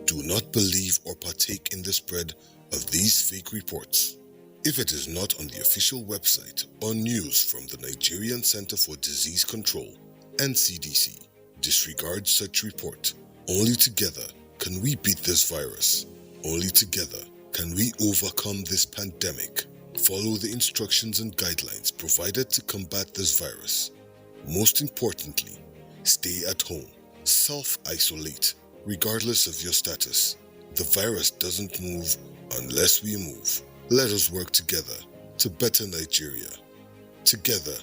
Do not believe or partake in the spread of these fake reports. If it is not on the official website or news from the Nigerian Center for Disease Control, NCDC, disregard such report. Only together can we beat this virus. Only together can we overcome this pandemic. Follow the instructions and guidelines provided to combat this virus. Most importantly, stay at home. Self-isolate, regardless of your status. The virus doesn't move unless we move. Let us work together to better Nigeria. Together,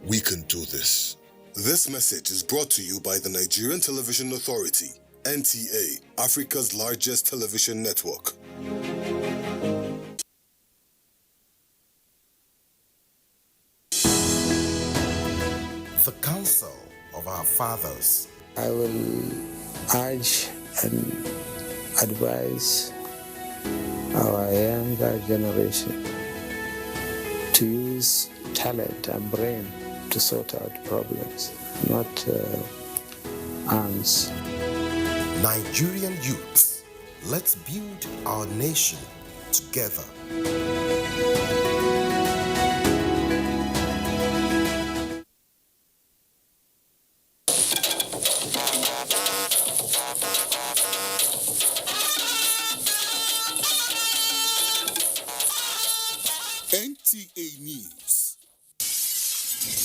we can do this. This message is brought to you by the Nigerian Television Authority, NTA, Africa's largest television network. The Council of Our Fathers. I will urge and advise our younger generation to use talent and brain to sort out problems, not arms. Nigerian youths, let's build our nation together. NTA News.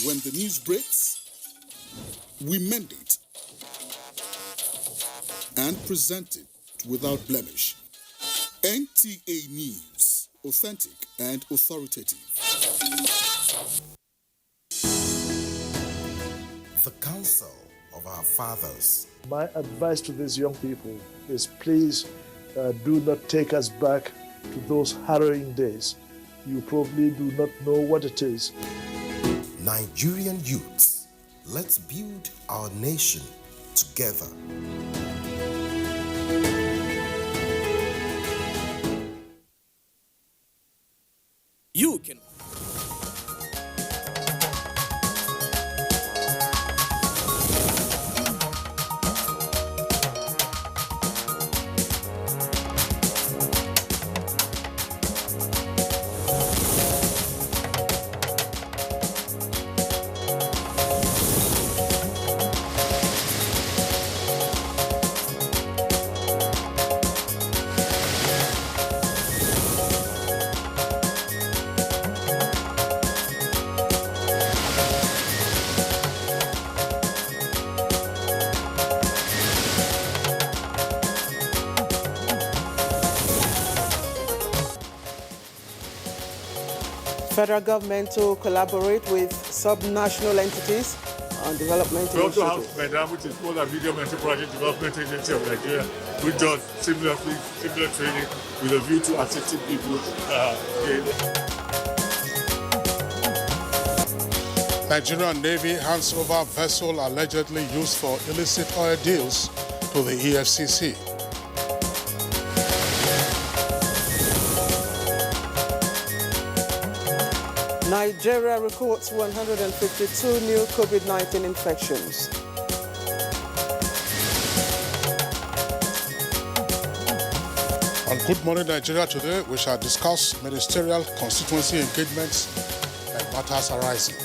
When the news breaks, we mend it and present it without blemish. NTA News, authentic and authoritative. The Council of Our Fathers. My advice to these young people is please do not take us back to those harrowing days. You probably do not know what it is. Nigerian youths, let's build our nation together. You can. Federal government to collaborate with subnational entities on development We also have initiatives. FEDERA, which is Small and Medium Enterprise Development Agency of Nigeria, which does similar training with a view to assisting people. Nigerian Navy hands over vessel allegedly used for illicit oil deals to the EFCC. Nigeria records 152 new COVID-19 infections. On Good Morning Nigeria today, we shall discuss ministerial constituency engagements and matters arising.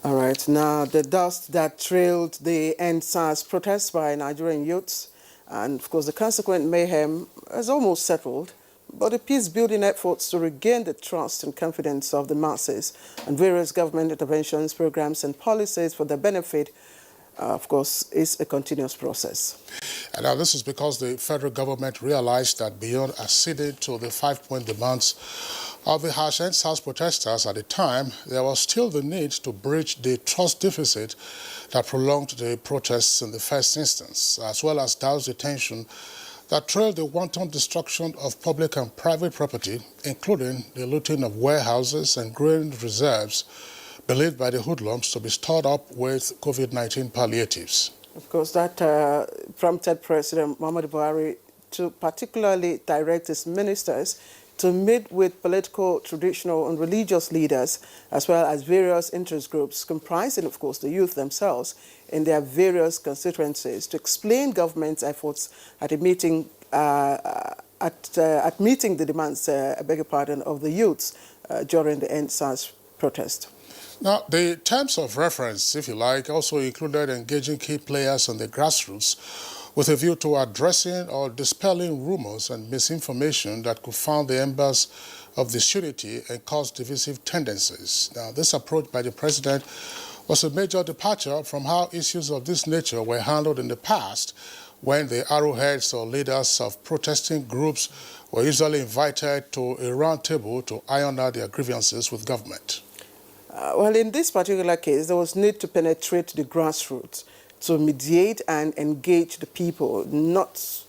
All right, now the dust that trailed the NSAS protests by Nigerian youths and, of course, the consequent mayhem has almost settled, but the peace-building efforts to regain the trust and confidence of the masses and various government interventions, programs and policies for their benefit, of course, is a continuous process. And now this is because the federal government realized that beyond acceding to the 5-point demands of the harsh NSAS protesters at the time, there was still the need to bridge the trust deficit that prolonged the protests in the first instance, as well as douse the tension that trailed the wanton destruction of public and private property, including the looting of warehouses and grain reserves believed by the hoodlums to be stored up with COVID-19 palliatives. Of course, that prompted President Muhammadu Buhari to particularly direct his ministers to meet with political, traditional and religious leaders, as well as various interest groups comprising, of course, the youth themselves in their various constituencies to explain government's efforts at meeting the demands, of the youths during the NSAS protest. Now, the terms of reference, if you like, also included engaging key players on the grassroots with a view to addressing or dispelling rumors and misinformation that could found the embers of disunity and cause divisive tendencies. Now, this approach by the president was a major departure from how issues of this nature were handled in the past, when the arrowheads or leaders of protesting groups were usually invited to a round table to iron out their grievances with government. Well, in this particular case, there was need to penetrate the grassroots to mediate and engage the people, not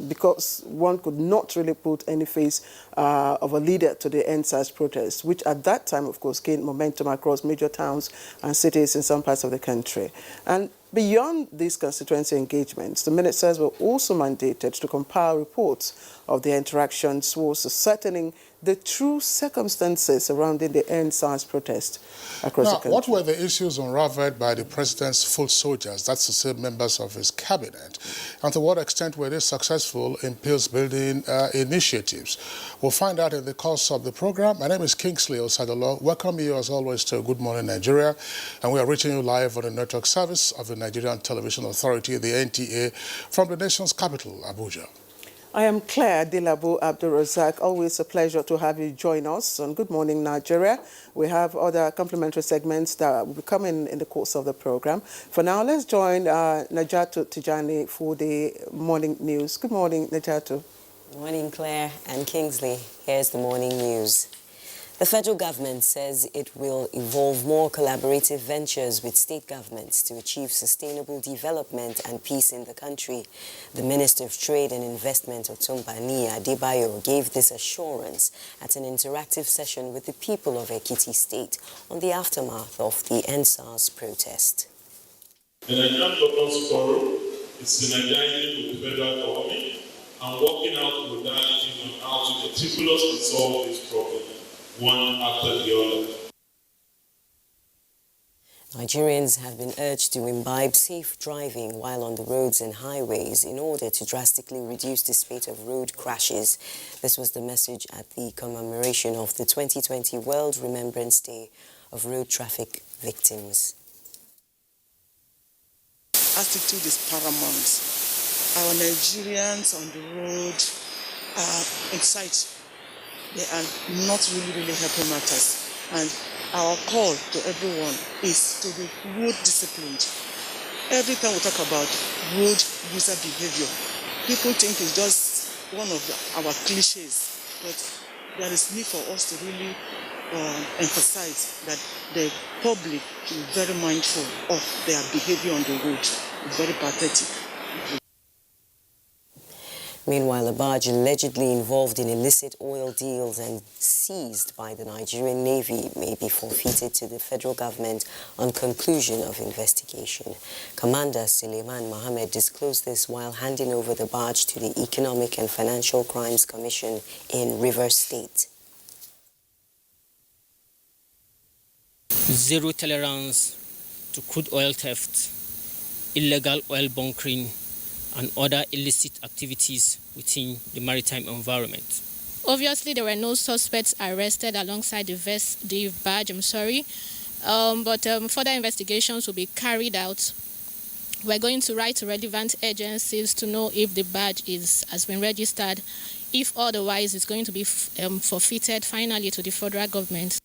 because one could not really put any face of a leader to the NSAS protest, which at that time, of course, gained momentum across major towns and cities in some parts of the country. And beyond these constituency engagements, the ministers were also mandated to compile reports of their interactions towards ascertaining the true circumstances surrounding the NSAS protest across the country. What were the issues unraveled by the president's foot soldiers, that's to say members of his cabinet, and to what extent were they successful in peace-building initiatives? We'll find out in the course of the program. My name is Kingsley Osadolo. Welcome you, as always, to Good Morning Nigeria, and we are reaching you live on the network service of the Nigerian Television Authority, the NTA, from the nation's capital, Abuja. I am Claire Dilabu Abdul-Razak. Always a pleasure to have you join us on Good Morning Nigeria. We have other complimentary segments that will be coming in the course of the program. For now, let's join Najatu Tijani for the morning news. Good morning, Najatu. Good morning, Claire and Kingsley. Here's the morning news. The federal government says it will involve more collaborative ventures with state governments to achieve sustainable development and peace in the country. The Minister of Trade and Investment, Otumbani Adebayo, gave this assurance at an interactive session with the people of Ekiti State on the aftermath of the NSAS protest. The Nigerian government's forum is synergizing with the federal government and working out modalities on how to meticulously solve this problem, one after the other. Nigerians have been urged to imbibe safe driving while on the roads and highways in order to drastically reduce the spate of road crashes. This was the message at the commemoration of the 2020 World Remembrance Day of Road Traffic Victims. Attitude is paramount. Our Nigerians on the road are excited. They are not really helping matters. And our call to everyone is to be road disciplined. Every time we talk about road user behavior, people think it's just one of our cliches, but there is need for us to really emphasize that the public is very mindful of their behavior on the road. It's very pathetic. Meanwhile, a barge allegedly involved in illicit oil deals and seized by the Nigerian Navy may be forfeited to the federal government on conclusion of investigation. Commander Suleiman Mohammed disclosed this while handing over the barge to the Economic and Financial Crimes Commission in Rivers State. Zero tolerance to crude oil theft, illegal oil bunkering, and other illicit activities within the maritime environment. Obviously, there were no suspects arrested alongside the barge, but further investigations will be carried out. We're going to write to relevant agencies to know if the barge has been registered. If otherwise, it's going to be forfeited finally to the federal government.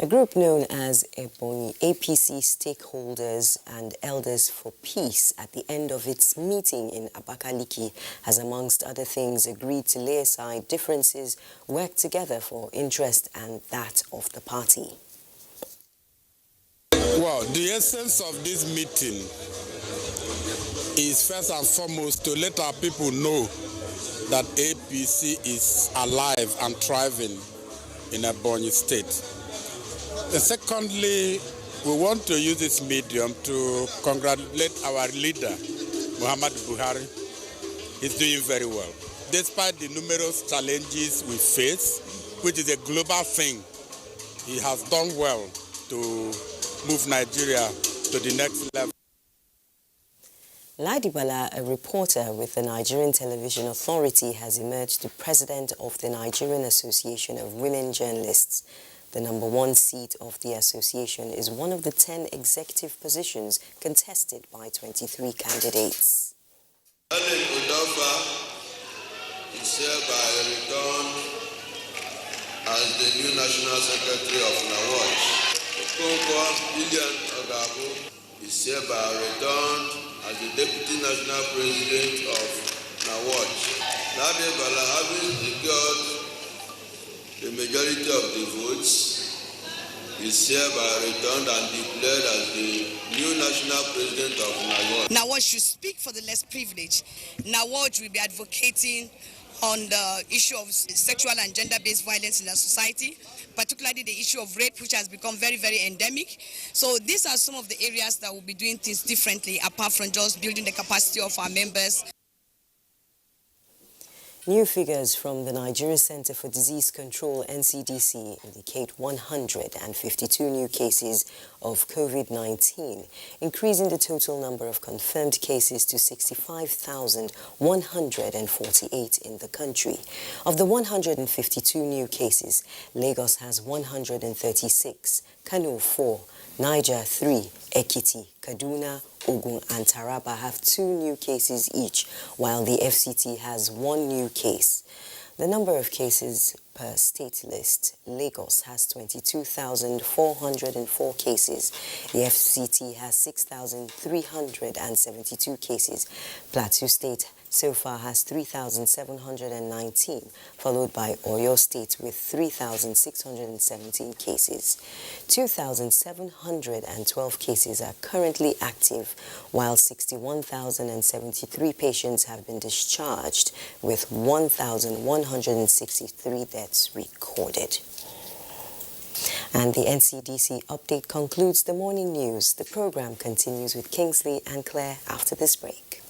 A group known as Ebonyi APC Stakeholders and Elders for Peace at the end of its meeting in Abakaliki has, amongst other things, agreed to lay aside differences, work together for interest and that of the party. Well, the essence of this meeting is first and foremost to let our people know that APC is alive and thriving in Ebonyi State. Secondly, we want to use this medium to congratulate our leader, Muhammad Buhari. He's doing very well. despite the numerous challenges we face, which is a global thing, he has done well to move Nigeria to the next level. Ladibala, a reporter with the Nigerian Television Authority, has emerged the president of the Nigerian Association of Women Journalists. The number one seat of the association is one of the 10 executive positions contested by 23 candidates. Ellen Odafa is hereby returned as the new National Secretary of NAWAJ. Okonkwo Lillian Ogabo is hereby returned as the Deputy National President of NAWAJ. Ladibala, having secured the majority of the votes, is hereby returned and declared as the new National President of NAWAJ. NAWAJ should speak for the less privileged. NAWAJ will be advocating on the issue of sexual and gender-based violence in our society, particularly the issue of rape, which has become very, very endemic. So these are some of the areas that we'll be doing things differently, apart from just building the capacity of our members. New figures from the Nigeria Center for Disease Control, NCDC, indicate 152 new cases of COVID-19, increasing the total number of confirmed cases to 65,148 in the country. Of the 152 new cases, Lagos has 136, Kano 4, Niger 3, Ekiti, Kaduna, Ogun and Taraba have 2 new cases each, while the FCT has 1 new case. The number of cases per state list: Lagos has 22,404 cases. The FCT has 6,372 cases. Plateau State so far has 3,719, followed by Oyo State with 3,617 cases. 2,712 cases are currently active, while 61,073 patients have been discharged, with 1,163 deaths recorded. And the NCDC update concludes the morning news. The program continues with Kingsley and Claire after this break.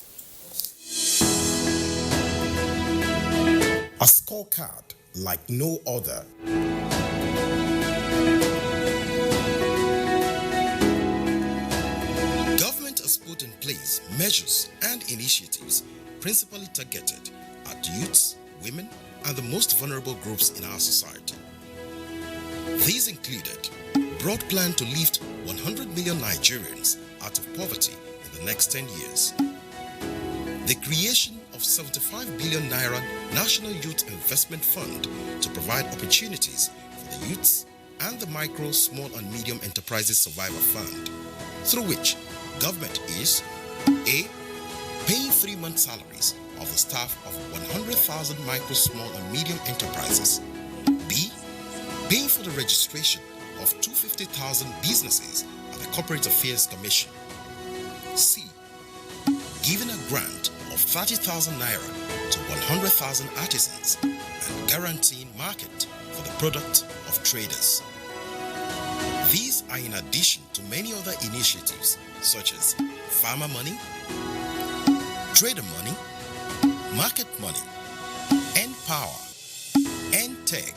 A scorecard like no other. Government has put in place measures and initiatives principally targeted at youths, women, and the most vulnerable groups in our society. These included broad plan to lift 100 million Nigerians out of poverty in the next 10 years. The creation of 75 billion naira National Youth Investment Fund to provide opportunities for the youths, and the Micro, Small and Medium Enterprises Survivor Fund, through which government is A. Paying 3-month salaries of the staff of 100,000 micro, small and medium enterprises. B. Paying for the registration of 250,000 businesses at the Corporate Affairs Commission. C. Giving a grant of 30,000 naira to 100,000 artisans and guaranteeing market for the product of traders. These are in addition to many other initiatives such as farmer money, trader money, market money, N-Power, N-Tech,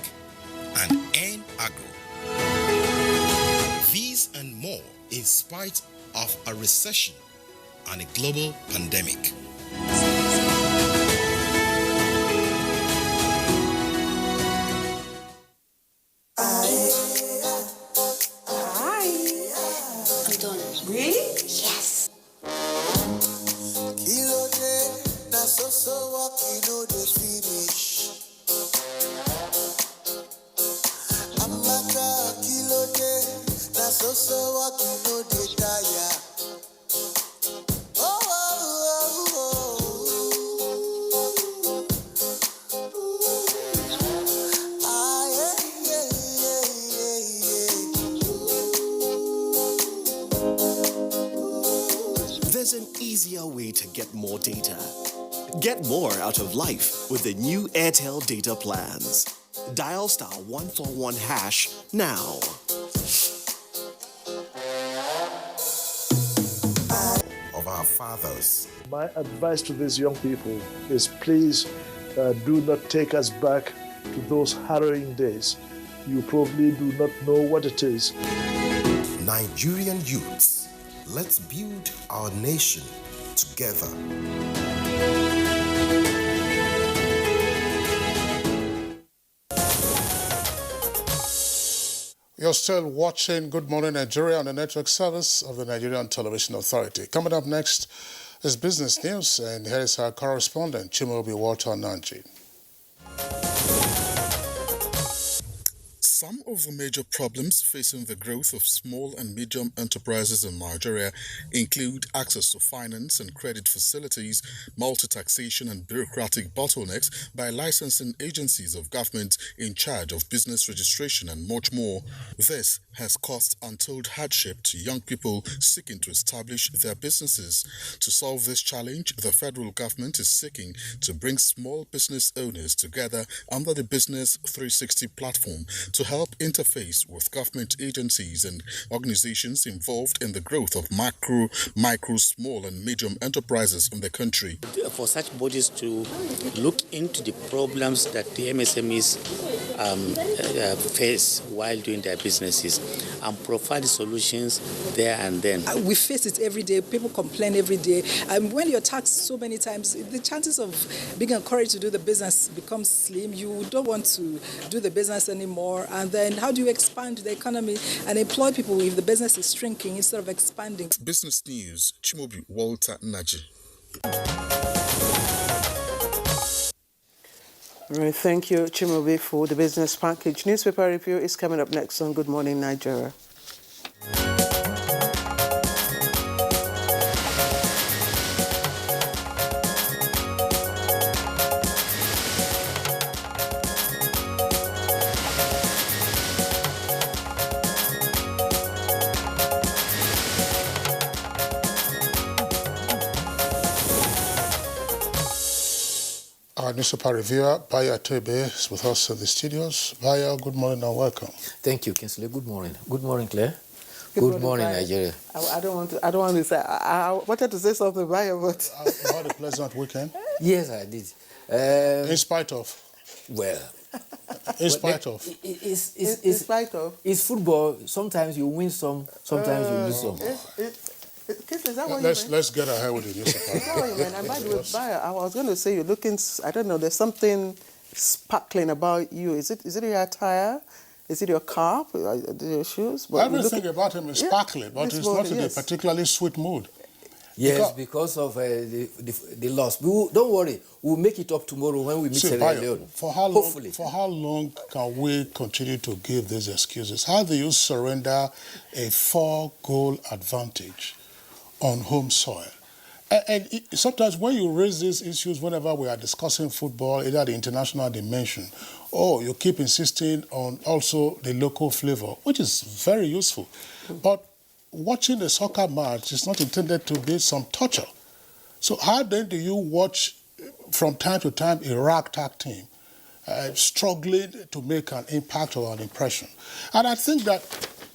and N-Agro. These and more in spite of a recession and a global pandemic. I'm done. Really? Yes. There's an easier way to get more data. Get more out of life with the new Airtel data plans. Dial *141# now. Of our fathers. My advice to these young people is please do not take us back to those harrowing days. You probably do not know what it is. Nigerian youths, let's build our nation together. You're still watching Good Morning Nigeria on the network service of the Nigerian Television Authority. Coming up next is business news, and here is our correspondent, Chimaobi Walter Nanji. Some of the major problems facing the growth of small and medium enterprises in Nigeria include access to finance and credit facilities, multi-taxation and bureaucratic bottlenecks by licensing agencies of government in charge of business registration and much more. This has caused untold hardship to young people seeking to establish their businesses. To solve this challenge, the federal government is seeking to bring small business owners together under the Business 360 platform to help interface with government agencies and organizations involved in the growth of micro, small and medium enterprises in the country. For such bodies to look into the problems that the MSMEs face while doing their businesses and provide solutions there and then. We face it every day. People complain every day. When you're taxed so many times, the chances of being encouraged to do the business becomes slim. You don't want to do the business anymore. And then how do you expand the economy and employ people if the business is shrinking instead of expanding? Business News, Chimaobi Walter Naji. All right, thank you, Chimaobi, for the business package. Newspaper review is coming up next on Good Morning Nigeria. Our newspaper reviewer, Bayo Atebe, is with us in the studios. Bayo, good morning and welcome. Thank you, Kinsley. Good morning. Good morning, Claire. Good morning, Nigeria. I don't want to say. I wanted to say something, Bayo, but you had a pleasant weekend. Yes, I did. In spite of. Well. In spite of. In spite of. It's football. Sometimes you win some. Sometimes you lose some. Is that what let's get ahead with the newspaper. Is that what you meant? And by the way, Bayo, I was going to say you're looking. I don't know. There's something sparkling about you. Is it your attire? Is it your cap? Your shoes? But everything about him is sparkling, but he's not in a particularly sweet mood. Yes, because of the loss. Don't worry, we'll make it up tomorrow when we meet Sierra Leone. Hopefully. For how long can we continue to give these excuses? How do you surrender a 4-goal advantage on home soil? And sometimes when you raise these issues, whenever we are discussing football, either the international dimension, or you keep insisting on also the local flavor, which is very useful. But watching a soccer match is not intended to be some torture. So how then do you watch from time to time a ragtag team struggling to make an impact or an impression? And I think that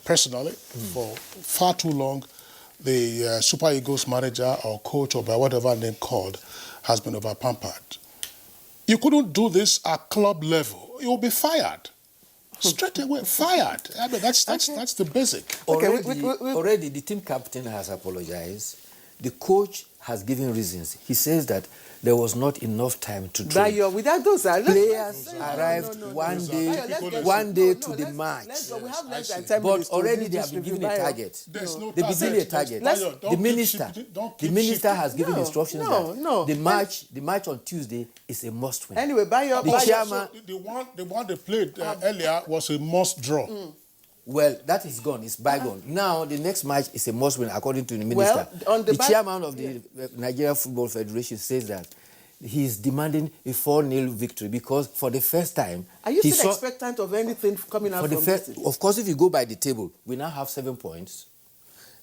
personally, for far too long, the Super Eagles manager or coach or by whatever name called has been over-pampered. You couldn't do this at club level. You'll be fired. Straight away, fired. I mean, that's the basic. Already, the team captain has apologized. The coach has given reasons. He says that there was not enough time to train. Without those players arrived one day to the match. But already they have been given a target. They've been given a target. The minister has given instructions that the match on Tuesday is a must win. Anyway, the chairman, the one they played earlier was a must draw. Well, that is gone. It's bygone. Now, the next match is a must-win, according to the minister. The chairman of the Nigerian Football Federation says that he's demanding a 4-0 victory because for the first time... Are you still expectant of anything coming out from this? Of course, if you go by the table, we now have 7 points.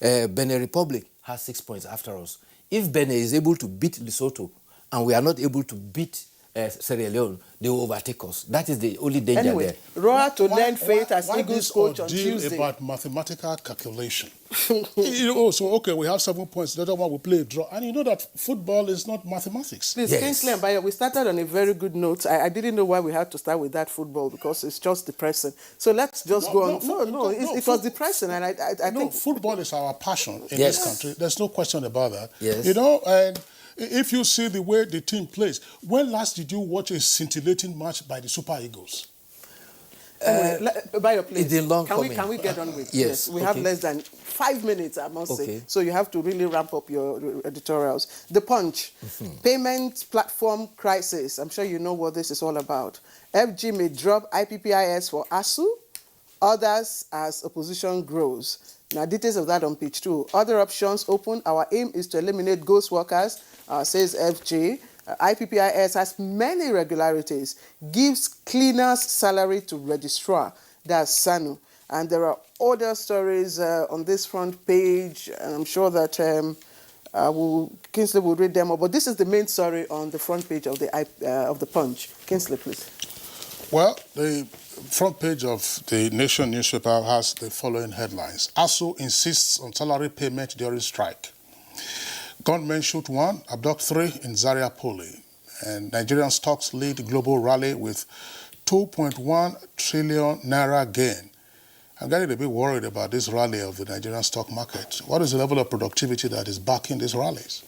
Benin Republic has 6 points after us. If Benin is able to beat Lesotho and we are not able to beat Sierra Leone, they will overtake us. That is the only danger anyway, there. Roar to learn faith as Eagles coach on Tuesday. About mathematical calculation. So, okay, we have 7 points. The other one we play a draw. And you know that football is not mathematics. Please, Kingsley and Bayo, we started on a very good note. I didn't know why we had to start with that football because it's just depressing. So let's just go on. It was depressing, and I think football is our passion in this country. There's no question about that. Yes. You know, and if you see the way the team plays, when last did you watch a scintillating match by the Super Eagles? Bayo, please. It's a long Can we get on with it? Yes. We have less than 5 minutes, I must say. So you have to really ramp up your editorials. The Punch, payment platform crisis. I'm sure you know what this is all about. FG may drop IPPIS for ASU, others as opposition grows. Now, details of that on page 2. Other options open. Our aim is to eliminate ghost workers, says FG. IPPIS has many irregularities, gives cleaners salary to registrar, that's SANU. And there are other stories on this front page, and I'm sure that Kingsley will read them all. But this is the main story on the front page of the Punch. Kingsley, please. Well, the front page of the Nation newspaper has the following headlines. ASU insists on salary payment during strike. Gunmen shoot 1, abduct 3 in Zaria Poli. And Nigerian stocks lead global rally with 2.1 trillion naira gain. I'm getting a bit worried about this rally of the Nigerian stock market. What is the level of productivity that is backing these rallies?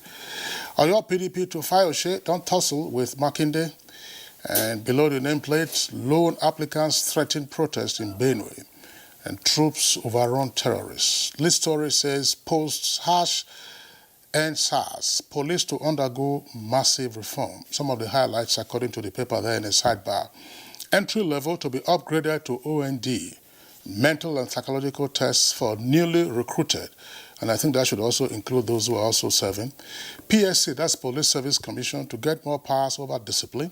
Oyo PDP to Fayose, don't tussle with Makinde. And below the nameplate, loan applicants threaten protest in Benue. And troops overrun terrorists. This story says posts harsh and SARS, police to undergo massive reform. Some of the highlights, according to the paper there in the sidebar. Entry level to be upgraded to OND. Mental and psychological tests for newly recruited. And I think that should also include those who are also serving. PSC, that's Police Service Commission, to get more powers over discipline.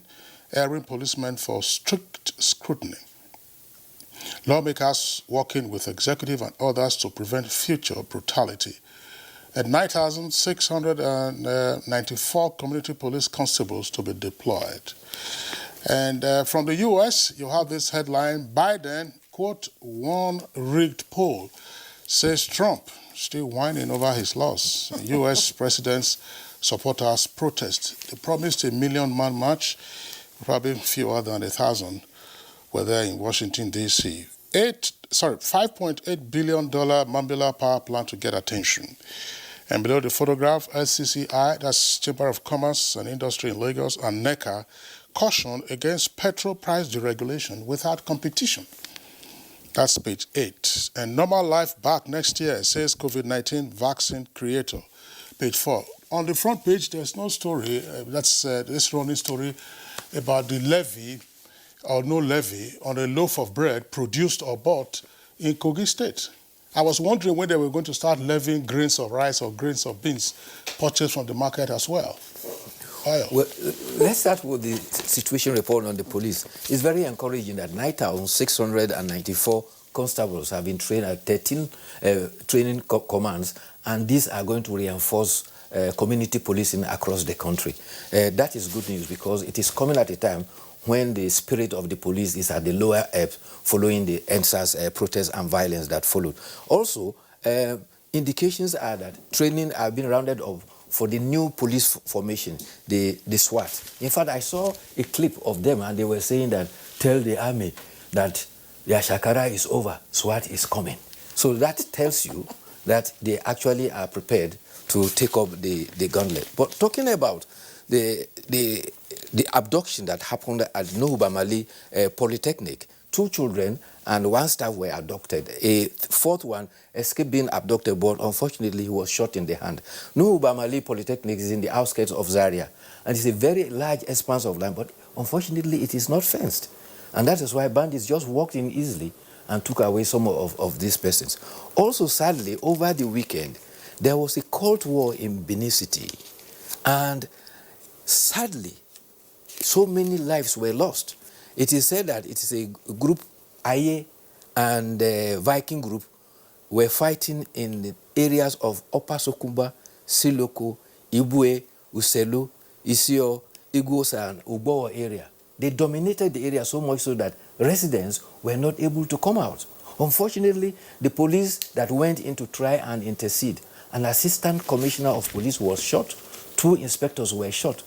Airing policemen for strict scrutiny. Lawmakers working with executive and others to prevent future brutality. At 9,694 community police constables to be deployed. And from the U.S., you have this headline, Biden, quote, won rigged poll, says Trump, still whining over his loss. U.S. president's supporters protest. They promised a 1 million-man march, probably fewer than 1,000 were there in Washington, D.C. $5.8 billion Mambila power plant to get attention. And below the photograph, LCCI, that's Chamber of Commerce and Industry in Lagos, and NECA, caution against petrol price deregulation without competition. That's page 8. And normal life back next year, says COVID-19 vaccine creator. Page 4. On the front page, there's no story. That's this running story about the levy or no levy on a loaf of bread produced or bought in Kogi State. I was wondering when they were going to start levying grains of rice or grains of beans purchased from the market as well. Well, let's start with the situation report on the police. It's very encouraging that 9,694 constables have been trained at 13 training commands, and these are going to reinforce community policing across the country. That is good news because it is coming at a time when the spirit of the police is at the lower ebb following the NSAS protests and violence that followed. Also, indications are that training have been rounded up for the new police formation, the SWAT. In fact, I saw a clip of them and they were saying that, tell the army that their shakara is over, SWAT is coming. So that tells you that they actually are prepared to take up the gauntlet. But talking about the abduction that happened at Nuhu Bamali Polytechnic, 2 children and 1 staff were abducted. A 4th one escaped being abducted, but unfortunately he was shot in the hand. Nuhu Bamali Polytechnic is in the outskirts of Zaria, and it's a very large expanse of land, but unfortunately it is not fenced. And that is why bandits just walked in easily and took away some of these persons. Also, sadly, over the weekend, there was a cult war in Benin City, and sadly, so many lives were lost. It is said that it is a group, Aye and Viking group, were fighting in the areas of Upper Sokumba, Siloko, Ibue, Uselu, Isio, Igos and Ugbo area. They dominated the area so much so that residents were not able to come out. Unfortunately, the police that went in to try and intercede, an assistant commissioner of police was shot, 2 inspectors were shot.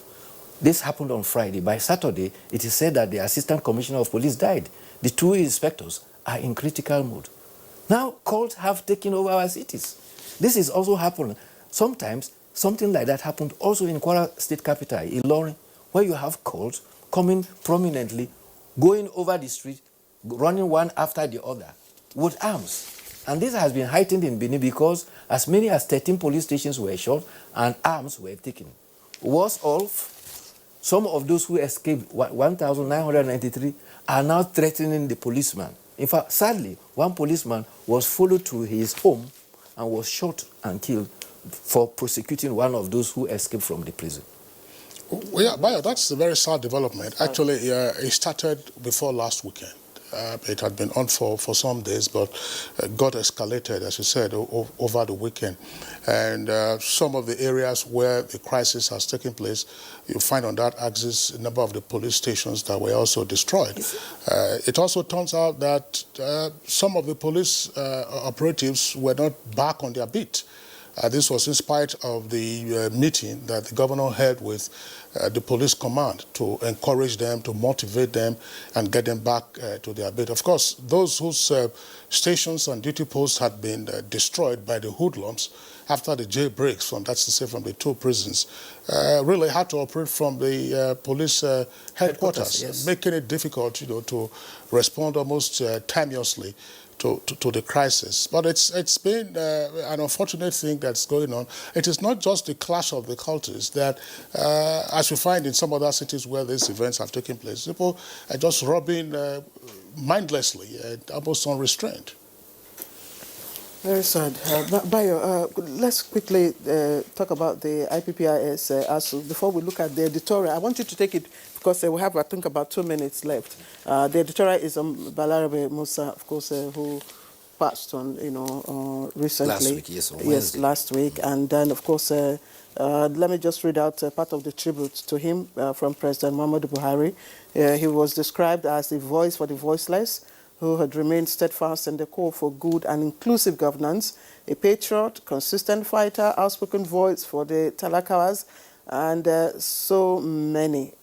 This happened on Friday. By Saturday, it is said that the assistant commissioner of police died. The 2 inspectors are in critical mood. Now, cults have taken over our cities. This is also happening. Sometimes, something like that happened also in Kwara State capital, Ilorin, where you have cults coming prominently, going over the street, running one after the other with arms. And this has been heightened in Benin because as many as 13 police stations were shot and arms were taken. Worse off, some of those who escaped, 1,993, are now threatening the policeman. In fact, sadly, one policeman was followed to his home and was shot and killed for prosecuting one of those who escaped from the prison. Well, yeah, Bayo, that's a very sad development. Actually, it started before last weekend. It had been on for some days, but got escalated, as you said, over the weekend. And some of the areas where the crisis has taken place, you find on that axis a number of the police stations that were also destroyed. It also turns out that some of the police operatives were not back on their beat. This was in spite of the meeting that the governor held with the police command to encourage them, to motivate them, and get them back to their beat. Of course, those whose stations and duty posts had been destroyed by the hoodlums after the jailbreaks, that's to say from the 2 prisons, really had to operate from the police headquarters, yes, making it difficult, to respond almost timeously to the crisis. But it's been an unfortunate thing that's going on. It is not just the clash of the cultures that, as we find in some other cities where these events have taken place, people are just robbing mindlessly, almost unrestrained. Very sad. Bayo, let's quickly talk about the IPPIS ASU. Before we look at the editorial, I want you to take it because we have, I think, about 2 minutes left. The editorial is on Balarabe Musa, of course, who passed on, recently. Last week, yes, on Yes, Wednesday. last week. And then, of course, let me just read out part of the tribute to him from President Muhammadu Buhari. He was described as the voice for the voiceless, who had remained steadfast in the call for good and inclusive governance, a patriot, consistent fighter, outspoken voice for the Talakawas, and so many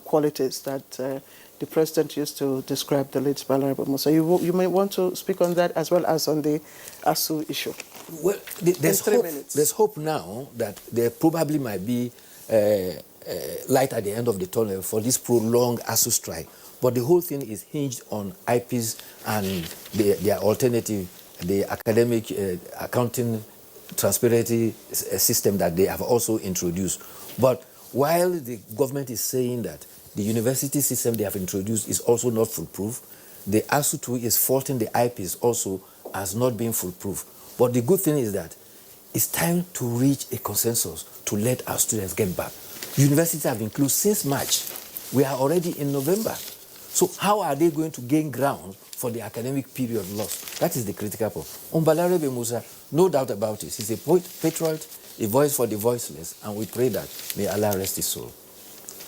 qualities that the president used to describe the late Balarabe Musa. You may want to speak on that as well as on the ASU issue. Well, there's hope now that there probably might be light at the end of the tunnel for this prolonged ASU strike. But the whole thing is hinged on IPs and their alternative, the academic accounting transparency system that they have also introduced. But while the government is saying that the university system they have introduced is also not foolproof, the ASU 2 is faulting the IPs also as not being foolproof. But the good thing is that it's time to reach a consensus to let our students get back. Universities have been closed since March. We are already in November. So how are they going to gain ground for the academic period lost? That is the critical point. On Balarabe Musa, no doubt about it. He's a patriot, a voice for the voiceless, and we pray that may Allah rest his soul.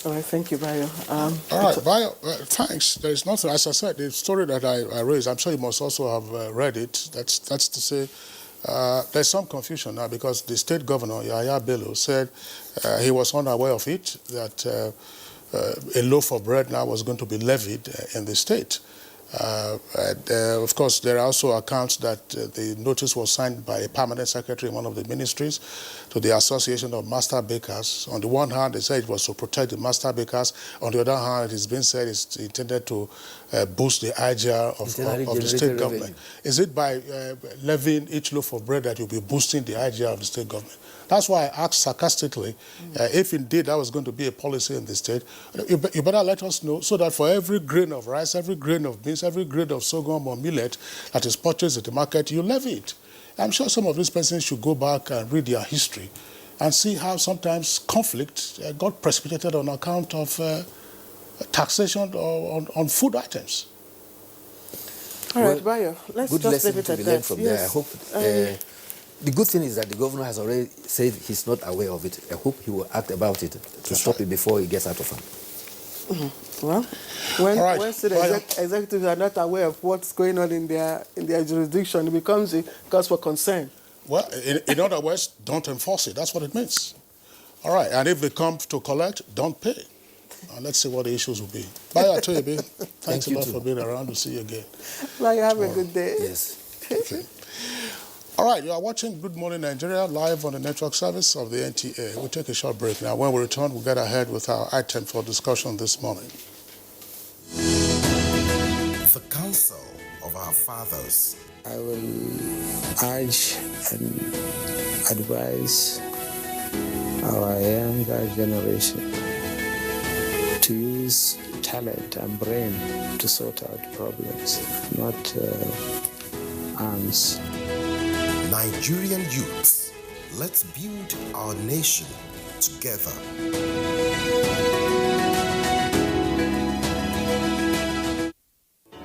All right, thank you, Bayo. All right, Bayo, thanks. There is nothing, as I said, the story that I raised, I'm sure you must also have read it. That's to say, there's some confusion now because the state governor, Yahya Bello, said he was unaware of it, that a loaf of bread now was going to be levied in the state. Of course, there are also accounts that the notice was signed by a permanent secretary in one of the ministries to the Association of Master Bakers. On the one hand, they said it was to protect the master bakers. On the other hand, it has been said it's intended to boost the IGR of the state government. Is it by levying each loaf of bread that you'll be boosting the IGR of the state government? That's why I asked sarcastically, if indeed that was going to be a policy in the state, you better let us know so that for every grain of rice, every grain of beans, every grain of sorghum or millet that is purchased at the market, you levy it. I'm sure some of these persons should go back and read their history and see how sometimes conflict got precipitated on account of taxation on food items. All right, Bayo, let's just leave it at that. From there. I hope The good thing is that the governor has already said he's not aware of it. I hope he will act about it to stop it before it gets out of hand. Well, when state executives are not aware of what's going on in their jurisdiction, it becomes a cause for concern. Well, in other words, don't enforce it. That's what it means. All right, and if they come to collect, don't pay. Let's see what the issues will be. Bye, Atoyebe. Thanks a lot for being around. We'll see you again. Bye, have a good day. Yes. Okay. All right, you are watching Good Morning Nigeria live on the network service of the NTA. We'll take a short break now. When we return, we'll get ahead with our item for discussion this morning. The counsel of our fathers. I will urge and advise our younger generation to use talent and brain to sort out problems, not arms. Nigerian youths, let's build our nation together.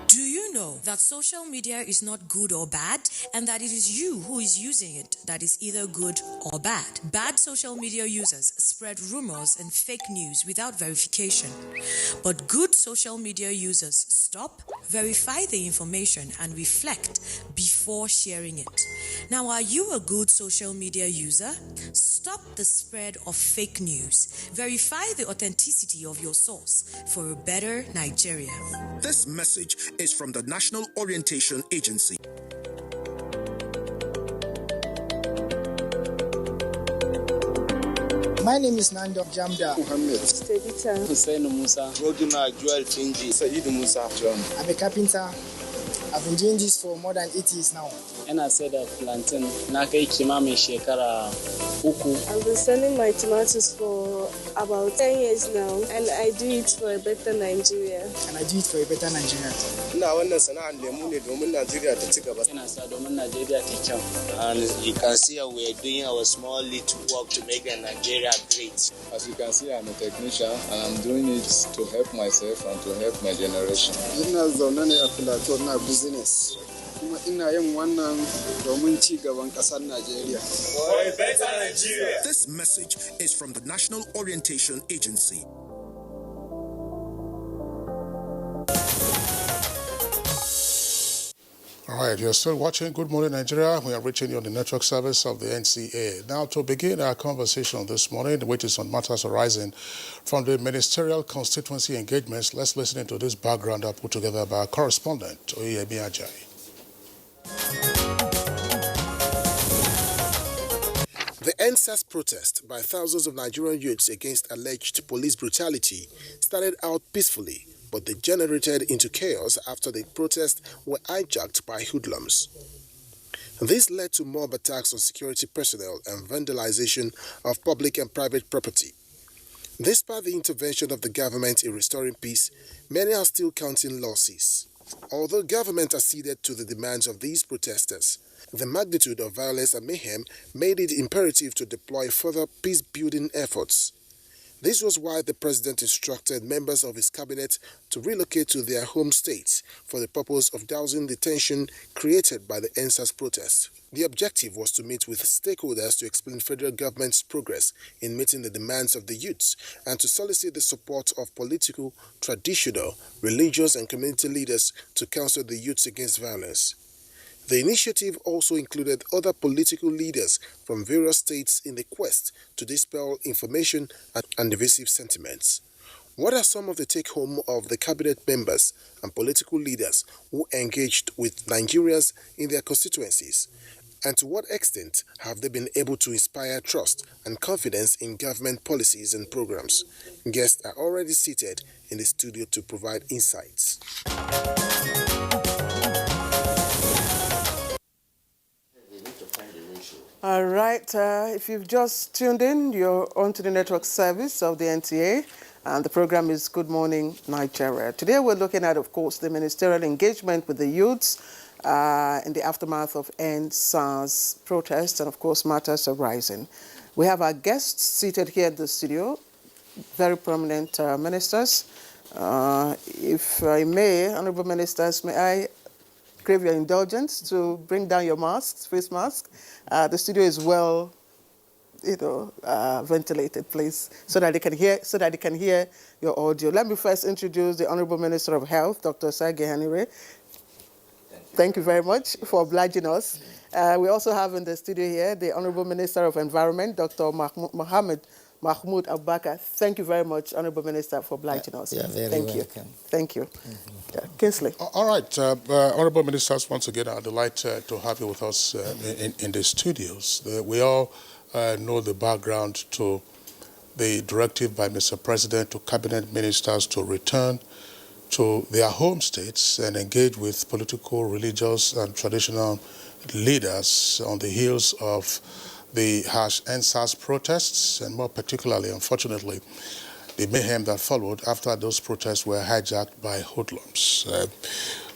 Do you know that social media is not good or bad, and that it is you who is using it that is either good or bad? Bad social media users spread rumors and fake news without verification. But good social media users stop, verify the information, and reflect before sharing it. Now, are you a good social media user? Stop the spread of fake news. Verify the authenticity of your source for a better Nigeria. This message is from the National Orientation Agency. My name is Nando Jamda Muhammad. Stedita Hussein Musa. Roduna Joel Chinji. Said Musa. John. I'm a carpenter. I've been doing this for more than 8 years now. And I said that plantain. Nakai Kimami Shekara Uku. I've been selling my tomatoes for about 10 years now, and I do it for a better Nigeria. And I do it for a better Nigeria. And you can see how we are doing our small little work to make Nigeria great. As you can see, I'm a technician, and I'm doing it to help myself and to help my generation. Business. Ina yin wannan domin ci gaban ƙasar Najeriya. For a better Nigeria. This message is from the National Orientation Agency. All right, you're still watching Good Morning Nigeria. We are reaching you on the network service of the NTA. Now, to begin our conversation this morning, which is on matters arising from the ministerial constituency engagements, let's listen to this background put together by our correspondent, Oyemi Ajayi. The NSAS protest by thousands of Nigerian youths against alleged police brutality started out peacefully, but degenerated into chaos after the protests were hijacked by hoodlums. This led to mob attacks on security personnel and vandalization of public and private property. Despite the intervention of the government in restoring peace, many are still counting losses. Although government acceded to the demands of these protesters, the magnitude of violence and mayhem made it imperative to deploy further peace-building efforts. This was why the president instructed members of his cabinet to relocate to their home states for the purpose of dousing the tension created by the NSAS protest. The objective was to meet with stakeholders to explain federal government's progress in meeting the demands of the youths and to solicit the support of political, traditional, religious and community leaders to counsel the youths against violence. The initiative also included other political leaders from various states in the quest to dispel information and divisive sentiments. What are some of the take-home of the cabinet members and political leaders who engaged with Nigerians in their constituencies? And to what extent have they been able to inspire trust and confidence in government policies and programs? Guests are already seated in the studio to provide insights. All right, if you've just tuned in, you're onto the network service of the NTA, and the program is Good Morning Nigeria. Today we're looking at, of course, the ministerial engagement with the youths in the aftermath of NSAS protests and, of course, matters arising. We have our guests seated here at the studio, very prominent ministers. If I may, honorable ministers, may I crave your indulgence to bring down your masks, face mask. The studio is well, ventilated, please, so that they can hear your audio. Let me first introduce the Honorable Minister of Health, Dr. Sage Hanire. Thank you very much for obliging us. We also have in the studio here the Honorable Minister of Environment, Dr. Mahmoud Abubakar. Thank you very much, Honorable Minister, for obliging us. You're very Thank welcome. you. Thank you. Kingsley. All right. Honorable Ministers, once again, I'm delighted to have you with us in the studios. We all know the background to the directive by Mr. President to cabinet ministers to return to their home states and engage with political, religious, and traditional leaders on the heels of the harsh NSAS protests, and more particularly, unfortunately, the mayhem that followed after those protests were hijacked by hoodlums.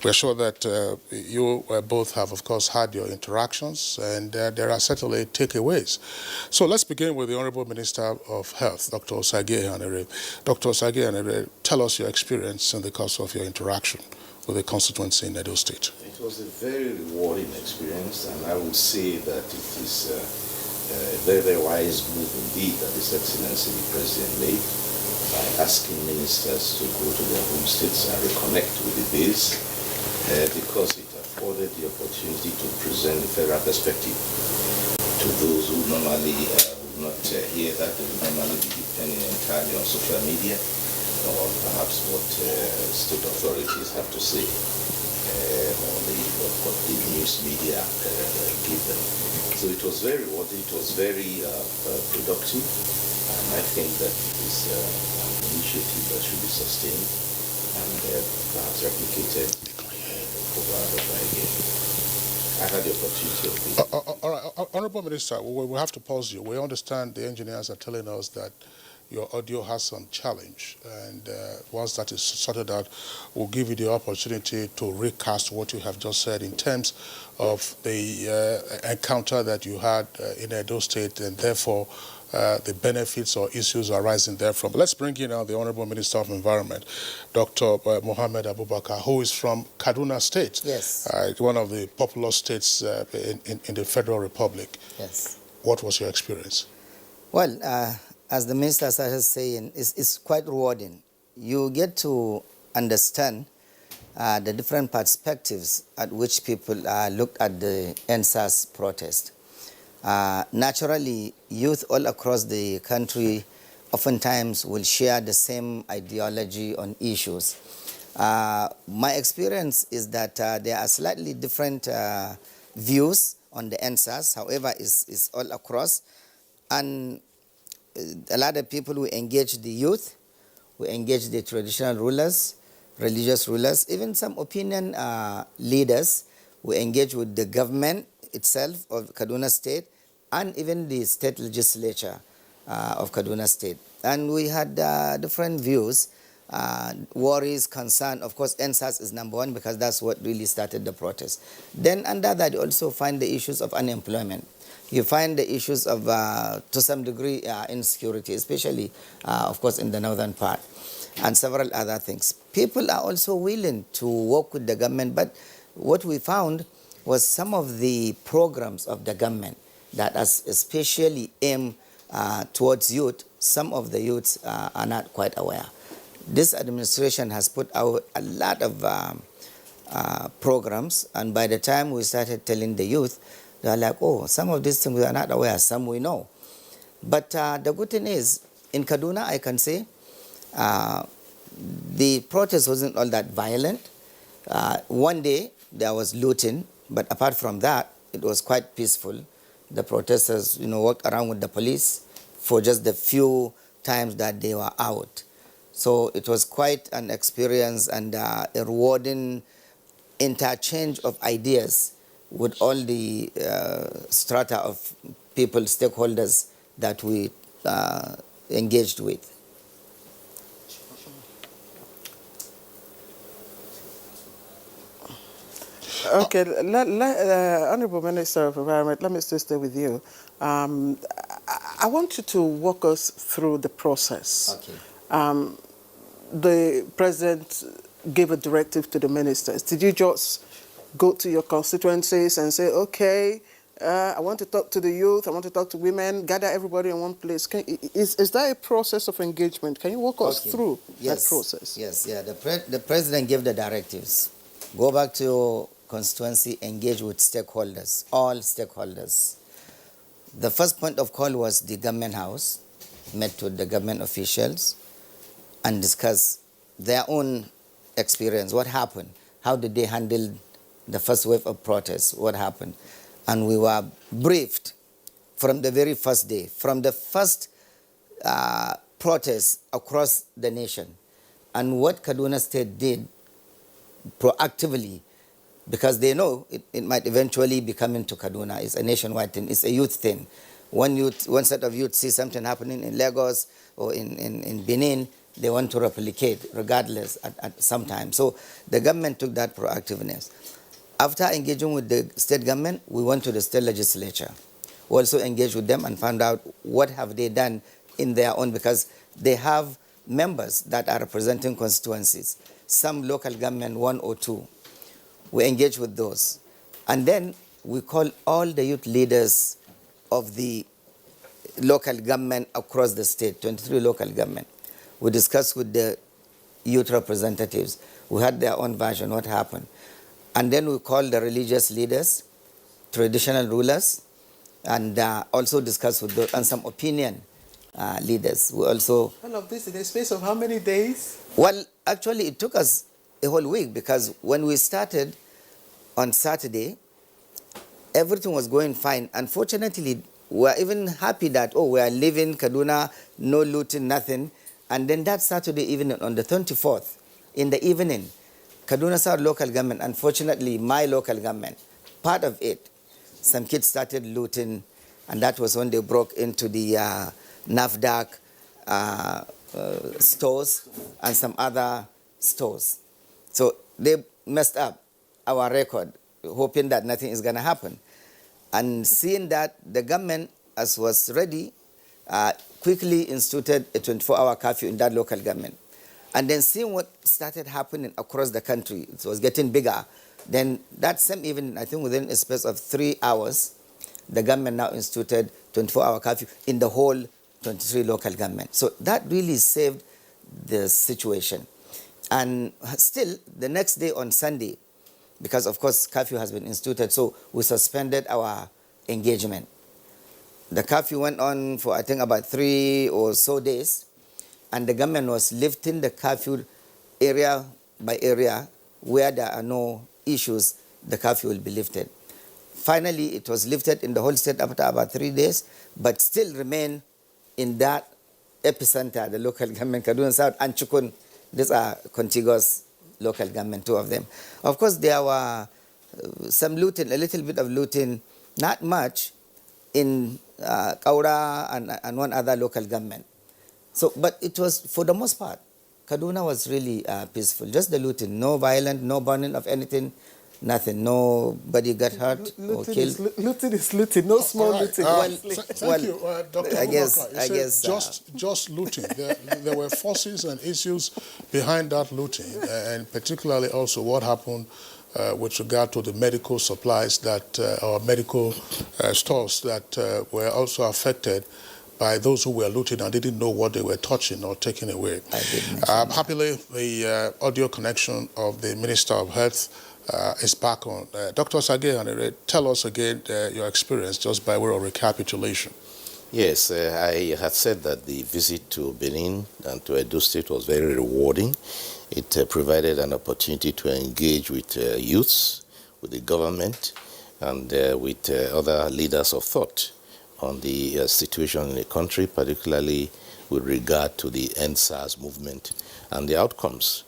We're sure that you both have, of course, had your interactions, and there are certainly takeaways. So let's begin with the Honorable Minister of Health, Dr. Sage Hanire. Dr. Sage Hanire, tell us your experience in the course of your interaction with the constituency in Edo State. It was a very rewarding experience, and I would say that it is a very, very wise move indeed that His Excellency the President made by asking ministers to go to their home states and reconnect with the base, because it afforded the opportunity to present the federal perspective to those who normally would not hear that. They would normally be depending entirely on social media or perhaps what state authorities have to say or what the news media give them. So it was very rewarding, it was very productive, and I think that it is an initiative that should be sustained and perhaps replicated over and over again. I had the opportunity of being. All right, Honorable Minister, we have to pause you. We understand the engineers are telling us that your audio has some challenge, and once that is sorted out, we'll give you the opportunity to recast what you have just said in terms of the encounter that you had in Edo State, and therefore the benefits or issues arising therefrom. Let's bring in now the Honorable Minister of Environment, Dr. Mohammed Abubakar, who is from Kaduna State. Yes. One of the populous states in the Federal Republic. Yes. What was your experience? Well, as the minister started saying, it's quite rewarding. You get to understand the different perspectives at which people looked at the NSAS protest. Naturally, youth all across the country oftentimes will share the same ideology on issues. My experience is that there are slightly different views on the NSAS, however, it's all across. And a lot of people who engage the youth, who engage the traditional rulers, religious rulers, even some opinion leaders who engage with the government itself of Kaduna State and even the state legislature of Kaduna State. And we had different views, worries, concern. Of course, NSAS is number one because that's what really started the protest. Then under that, you also find the issues of unemployment. You find the issues of, to some degree, insecurity, especially, of course, in the northern part, and several other things. People are also willing to work with the government, but what we found was some of the programs of the government that are especially aimed towards youth, some of the youths are not quite aware. This administration has put out a lot of programs, and by the time we started telling the youth, they are like, oh, some of these things we are not aware, some we know. But the good thing is, in Kaduna, I can say, the protest wasn't all that violent. One day, there was looting, but apart from that, it was quite peaceful. The protesters, walked around with the police for just the few times that they were out. So it was quite an experience and a rewarding interchange of ideas with all the strata of people, stakeholders that we engaged with. Okay, Honorable Minister of Environment, let me still stay with you. I want you to walk us through the process. Okay. The President gave a directive to the ministers. Did you just go to your constituencies and say, okay, I want to talk to the youth, I want to talk to women, gather everybody in one place. Is that a process of engagement? Can you walk us through that process? Yes, yeah. The president gave the directives. Go back to your constituency, engage with stakeholders, all stakeholders. The first point of call was the government house, met with the government officials and discussed their own experience. What happened? How did they handle the first wave of protests? What happened? And we were briefed from the very first day, from the first protests across the nation, and what Kaduna State did proactively, because they know it might eventually be coming to Kaduna. It's a nationwide thing. It's a youth thing. One set of youth see something happening in Lagos or in Benin, they want to replicate regardless at some time. So the government took that proactiveness. After engaging with the state government, we went to the state legislature. We also engaged with them and found out what have they done in their own, because they have members that are representing constituencies, some local government, 1 or 2. We engage with those. And then we call all the youth leaders of the local government across the state, 23 local government. We discussed with the youth representatives. We had their own version, what happened. And then we called the religious leaders, traditional rulers, and also discussed with those, and some opinion leaders. We also... All of this in a space of how many days? Well, actually, it took us a whole week, because when we started on Saturday, everything was going fine. Unfortunately, we were even happy that, we are leaving Kaduna, no looting, nothing. And then that Saturday evening, on the 24th, in the evening, Kaduna South local government, unfortunately, my local government, part of it, some kids started looting, and that was when they broke into the NAFDAC stores and some other stores. So they messed up our record, hoping that nothing is going to happen. And seeing that, the government, as was ready, quickly instituted a 24-hour curfew in that local government. And then seeing what started happening across the country, it was getting bigger. Then that same evening, I think within a space of 3 hours, the government now instituted 24-hour curfew in the whole 23 local government. So that really saved the situation. And still, the next day on Sunday, because of course curfew has been instituted, so we suspended our engagement. The curfew went on for I think about 3 or so days, and the government was lifting the curfew area by area. Where there are no issues, the curfew will be lifted. Finally, it was lifted in the whole state after about 3 days, but still remain in that epicenter, the local government, Kaduna South and Chukun. These are contiguous local government, 2 of them. Of course, there were some looting, a little bit of looting, not much, in Kaura and one other local government. So, but it was, for the most part, Kaduna was really peaceful. Just the looting, no violence, no burning of anything, nothing. Nobody got hurt or killed. Looting is looting, no small looting. Thank you, Dr. I guess just looting. There were forces and issues behind that looting, and particularly also what happened with regard to the medical supplies that, or medical stores that were also affected by those who were looting and didn't know what they were touching or taking away. Happily, the audio connection of the Minister of Health is back on. Dr. Sage, tell us again your experience, just by way of recapitulation. Yes, I had said that the visit to Benin and to Edo State was very rewarding. It provided an opportunity to engage with youths, with the government, and with other leaders of thought on the situation in the country, particularly with regard to the NSAS movement and the outcomes,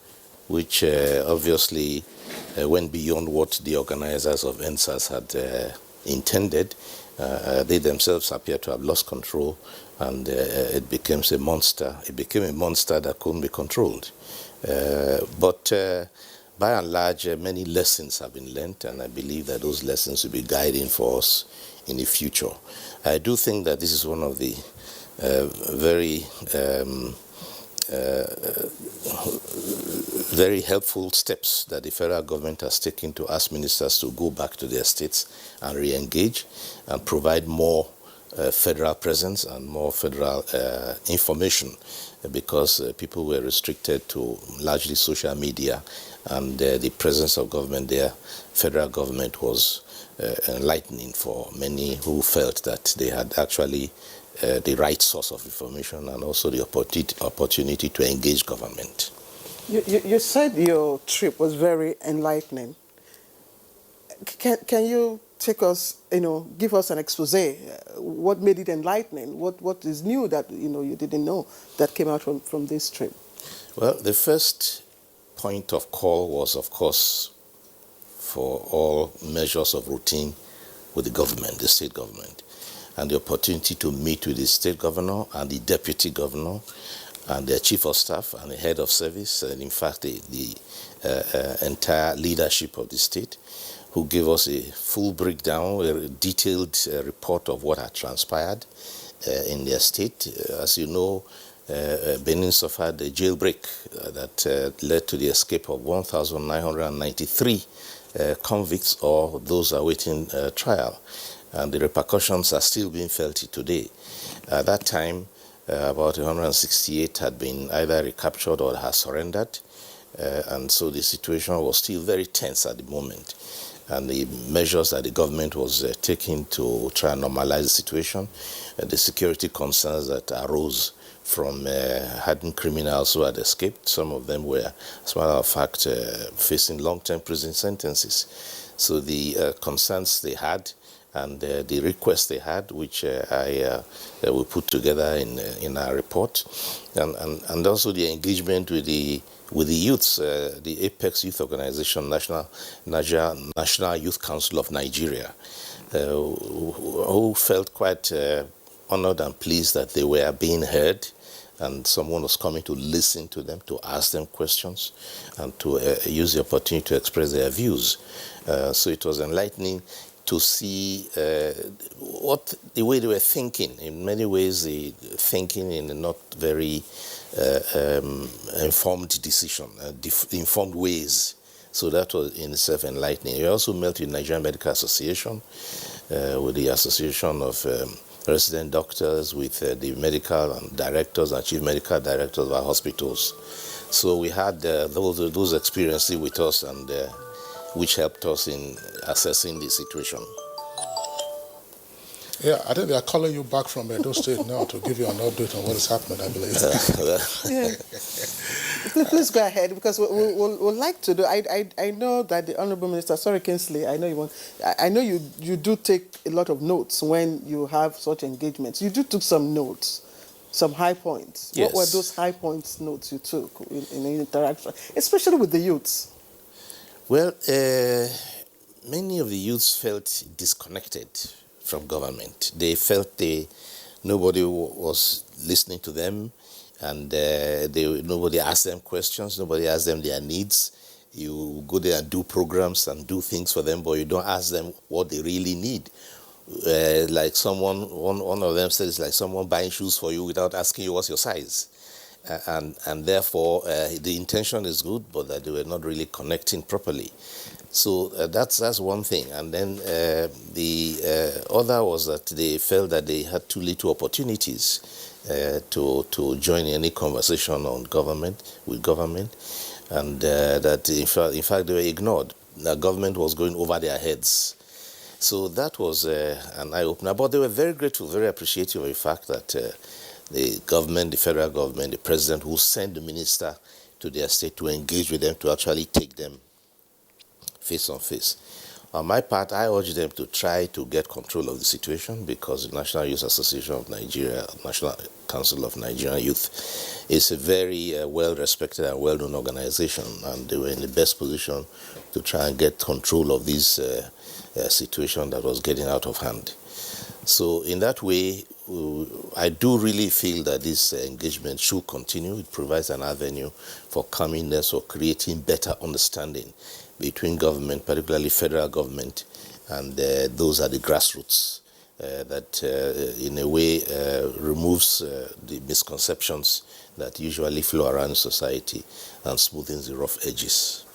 which obviously went beyond what the organizers of NSAS had intended. They themselves appear to have lost control, and it became a monster. It became a monster that couldn't be controlled. But by and large, many lessons have been learned, and I believe that those lessons will be guiding for us in the future. I do think that this is one of the very very helpful steps that the federal government has taken to ask ministers to go back to their states and re-engage and provide more federal presence and more federal information, because people were restricted to largely social media, and the presence of government there, federal government, was enlightening for many who felt that they had actually the right source of information and also the opportunity to engage government. You said your trip was very enlightening. Can you take us, give us an expose? What made it enlightening? What is new that you didn't know that came out from this trip? Well, the first point of call was, of course, for all measures of routine with the government, the state government, and the opportunity to meet with the state governor and the deputy governor and their chief of staff and the head of service, and in fact the entire leadership of the state, who gave us a full breakdown, a detailed report of what had transpired in their state. As you know, Benin suffered a jailbreak that led to the escape of 1,993 convicts or those awaiting trial. And the repercussions are still being felt today. At that time, about 168 had been either recaptured or had surrendered. And so the situation was still very tense at the moment. And the measures that the government was taking to try and normalize the situation, the security concerns that arose from hardened criminals who had escaped. Some of them were, as a matter of fact, facing long-term prison sentences. So the concerns they had and the requests they had, which we put together in our report, and also the engagement with the youths, the Apex Youth Organization, National Youth Council of Nigeria, who felt quite honored and pleased that they were being heard, and someone was coming to listen to them, to ask them questions, and to use the opportunity to express their views. So it was enlightening to see the way they were thinking. In many ways, they thinking in a not very informed decision, informed ways. So that was in itself enlightening. We also met with Nigerian Medical Association, with the Association of Resident Doctors, with the medical directors and chief medical directors of our hospitals. So we had those experiences with us, and which helped us in assessing the situation. Yeah, I think they are calling you back from Edo State now to give you an update on what is happening, I believe. Yeah. Please go ahead, because we'll like to do. I know that the Honourable Minister, sorry Kingsley, I know you do take a lot of notes when you have such engagements. You do took some notes, some high points. Yes. What were those high points notes you took in interaction, especially with the youths? Well, many of the youths felt disconnected from government. They felt nobody was listening to them, and nobody asked them questions, nobody asked them their needs. You go there and do programs and do things for them, but you don't ask them what they really need. Like one of them said, it's like someone buying shoes for you without asking you what's your size. And therefore, the intention is good, but that they were not really connecting properly. So that's one thing. And then the other was that they felt that they had too little opportunities to join any conversation on with government, and that in fact they were ignored. The government was going over their heads. So that was an eye-opener. But they were very grateful, very appreciative of the fact that the government, the federal government, the president, who sent the minister to their state to engage with them, to actually take them face on face. On my part, I urge them to try to get control of the situation, because the National Youth Association of Nigeria, National Council of Nigerian Youth, is a very well-respected and well-known organization, and they were in the best position to try and get control of this situation that was getting out of hand. So in that way, I do really feel that this engagement should continue. It provides an avenue for calmness or creating better understanding between government, particularly federal government, and those at the grassroots. that in a way removes the misconceptions that usually flow around society and smoothens the rough edges.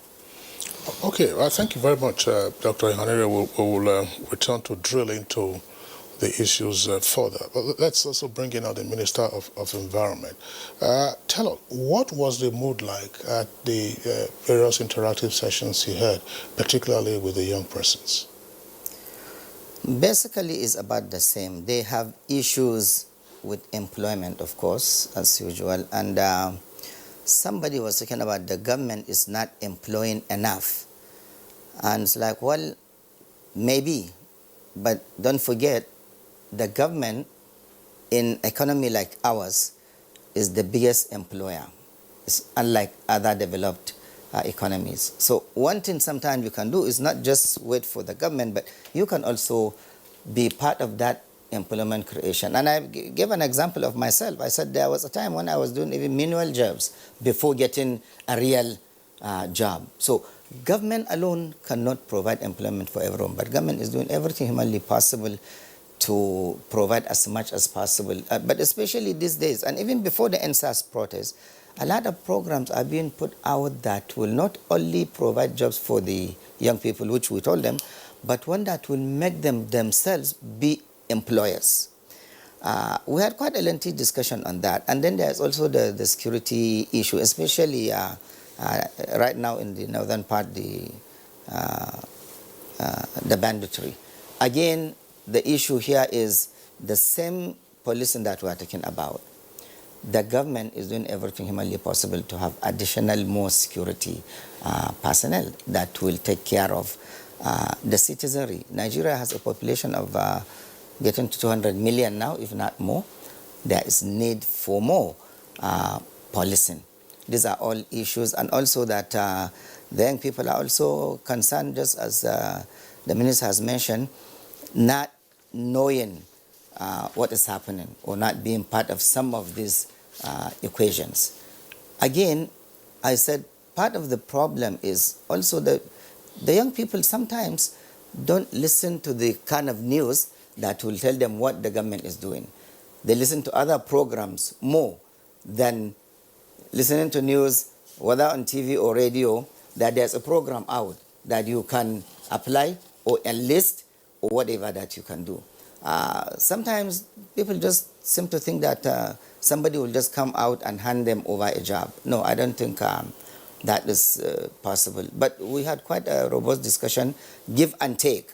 Okay, well, thank you very much, Dr. Ihanere. We'll return to drill into the issues further. But let's also bring in the Minister of Environment. Tell us, what was the mood like at the various interactive sessions you had, particularly with the young persons? Basically, it's about the same. They have issues with employment, of course, as usual. And somebody was talking about the government is not employing enough. And it's like, well, maybe, but don't forget, the government in economy like ours is the biggest employer. It's unlike other developed economies. So one thing sometimes you can do is not just wait for the government, but you can also be part of that employment creation. And I gave an example of myself. I said there was a time when I was doing even menial jobs before getting a real job. So government alone cannot provide employment for everyone, but government is doing everything humanly possible to provide as much as possible. But especially these days, and even before the NSAS protest, a lot of programs are being put out that will not only provide jobs for the young people, which we told them, but one that will make them themselves be employers. We had quite a lengthy discussion on that. And then there's also the security issue, especially right now in the northern part, the banditry. Again, the issue here is the same policing that we are talking about. The government is doing everything humanly possible to have additional more security personnel that will take care of the citizenry. Nigeria has a population of getting to 200 million now, if not more. There is need for more policing. These are all issues, and also that the young people are also concerned, just as the minister has mentioned, not knowing what is happening or not being part of some of these equations. Again, I said part of the problem is also that the young people sometimes don't listen to the kind of news that will tell them what the government is doing. They listen to other programs more than listening to news, whether on TV or radio, that there's a program out that you can apply or enlist or whatever that you can do. Sometimes people just seem to think that somebody will just come out and hand them over a job. No, I don't think that is possible. But we had quite a robust discussion, give and take.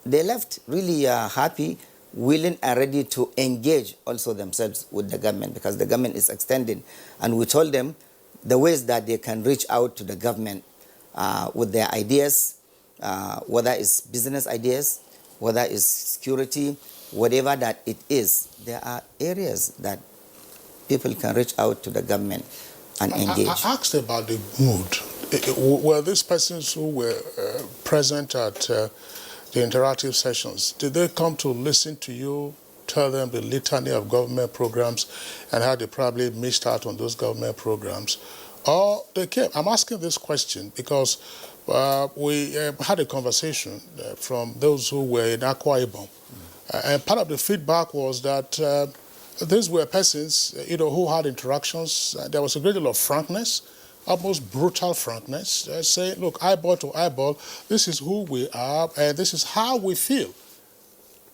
They left really happy, willing and ready to engage also themselves with the government, because the government is extending. And we told them the ways that they can reach out to the government with their ideas, whether it's business ideas, whether it's security, whatever that it is. There are areas that people can reach out to the government and engage. I asked about the mood. Were these persons who were present at the interactive sessions, did they come to listen to you, tell them the litany of government programs and how they probably missed out on those government programs? Or they came? I'm asking this question because we had a conversation from those who were in Akwa Ibom. And part of the feedback was that these were persons, who had interactions. There was a great deal of frankness, almost brutal frankness, saying, look, eyeball to eyeball, this is who we are, and this is how we feel.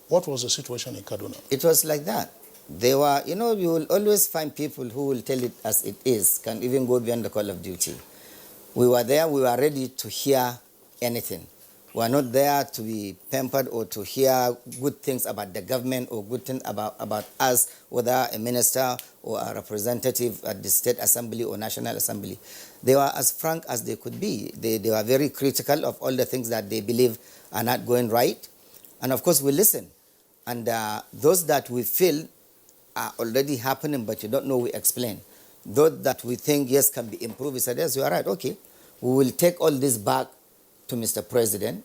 What was the situation in Kaduna? It was like that. They were, you will always find people who will tell it as it is, can even go beyond the call of duty. We were there, we were ready to hear anything. We are not there to be pampered or to hear good things about the government or good things about us, whether a minister or a representative at the State Assembly or National Assembly. They were as frank as they could be. They were very critical of all the things that they believe are not going right. And of course, we listen. And those that we feel are already happening, but you don't know, we explain. Those that we think, yes, can be improved, we said, yes, you are right, okay. We will take all this back to Mr. President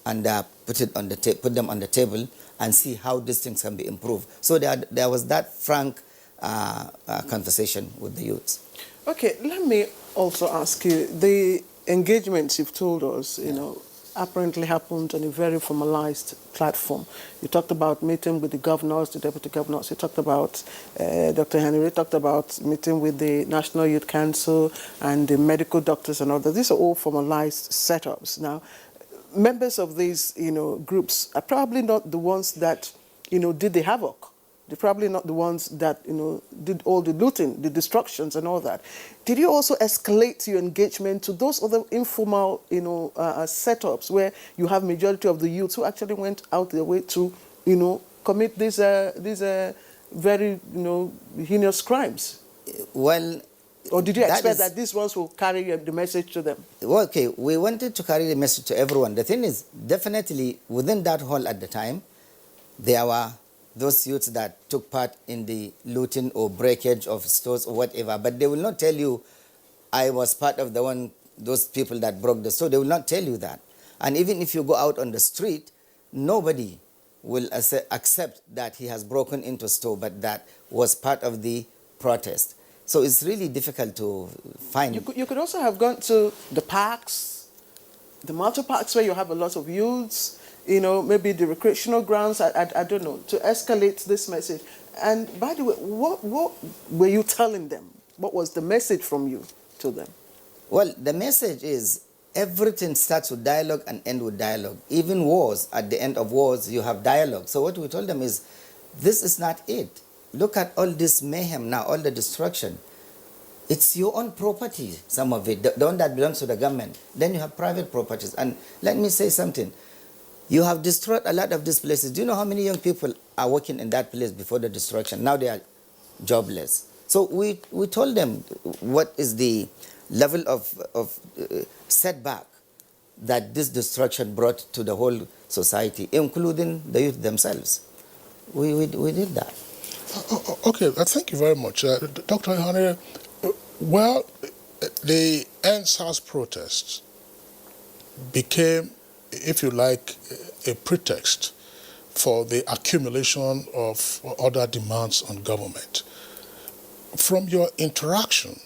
and put them on the table and see how these things can be improved. So there was that frank conversation with the youths. Okay, let me also ask you, the engagements you've told us, apparently happened on a very formalized platform. You talked about meeting with the governors, the deputy governors. You talked about, Dr. Henry talked about meeting with the National Youth Council and the medical doctors and all that. These are all formalized setups. Now, members of these, groups are probably not the ones that, did the havoc. They're probably not the ones that, did all the looting, the destructions and all that. Did you also escalate your engagement to those other informal, setups where you have majority of the youth who actually went out their way to, commit these very, heinous crimes? Well, or did you expect that these ones will carry the message to them? Well, okay, we wanted to carry the message to everyone. The thing is, definitely within that hall at the time, there were those youths that took part in the looting or breakage of stores or whatever, but they will not tell you, I was part of those people that broke the store. They will not tell you that. And even if you go out on the street, nobody will accept that he has broken into a store, but that was part of the protest. So it's really difficult to find. You could also have gone to the parks, the multi parks where you have a lot of youths, maybe the recreational grounds, I don't know, to escalate this message. And by the way, what were you telling them? What was the message from you to them? Well, the message is everything starts with dialogue and ends with dialogue. Even wars, at the end of wars, you have dialogue. So what we told them is, this is not it. Look at all this mayhem now, all the destruction. It's your own property, some of it, the one that belongs to the government. Then you have private properties. And let me say something. You have destroyed a lot of these places. Do you know how many young people are working in that place before the destruction? Now they are jobless. So we told them what is the level of setback that this destruction brought to the whole society, including the youth themselves. We did that. Okay, thank you very much. Dr. Henry, well, the NSAS protests became, if you like, a pretext for the accumulation of other demands on government. From your interaction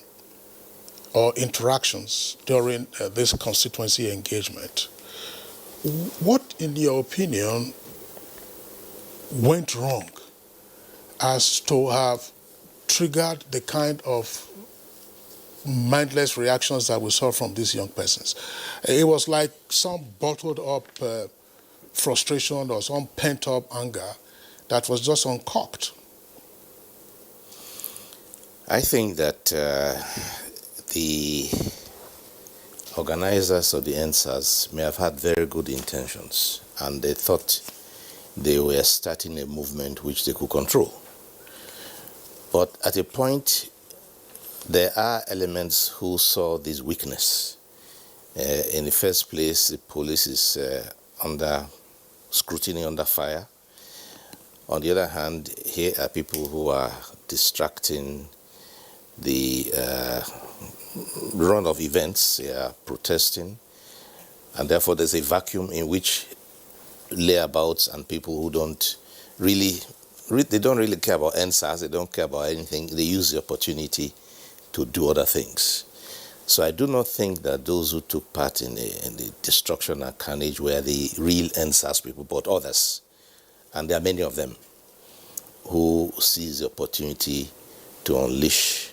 or interactions during this constituency engagement, what, in your opinion, went wrong as to have triggered the kind of mindless reactions that we saw from these young persons? It was like some bottled up frustration or some pent up anger that was just uncorked. I think that the organizers of the NSAS may have had very good intentions, and they thought they were starting a movement which they could control. But at a point, there are elements who saw this weakness. In the first place, the police is under scrutiny, under fire. On the other hand, here are people who are distracting the run of events. They are protesting, and therefore there's a vacuum in which layabouts and people who don't really care about NSAS, they don't care about anything, they use the opportunity to do other things. So I do not think that those who took part in the destruction and carnage were the real NSAS people, but others. And there are many of them who seize the opportunity to unleash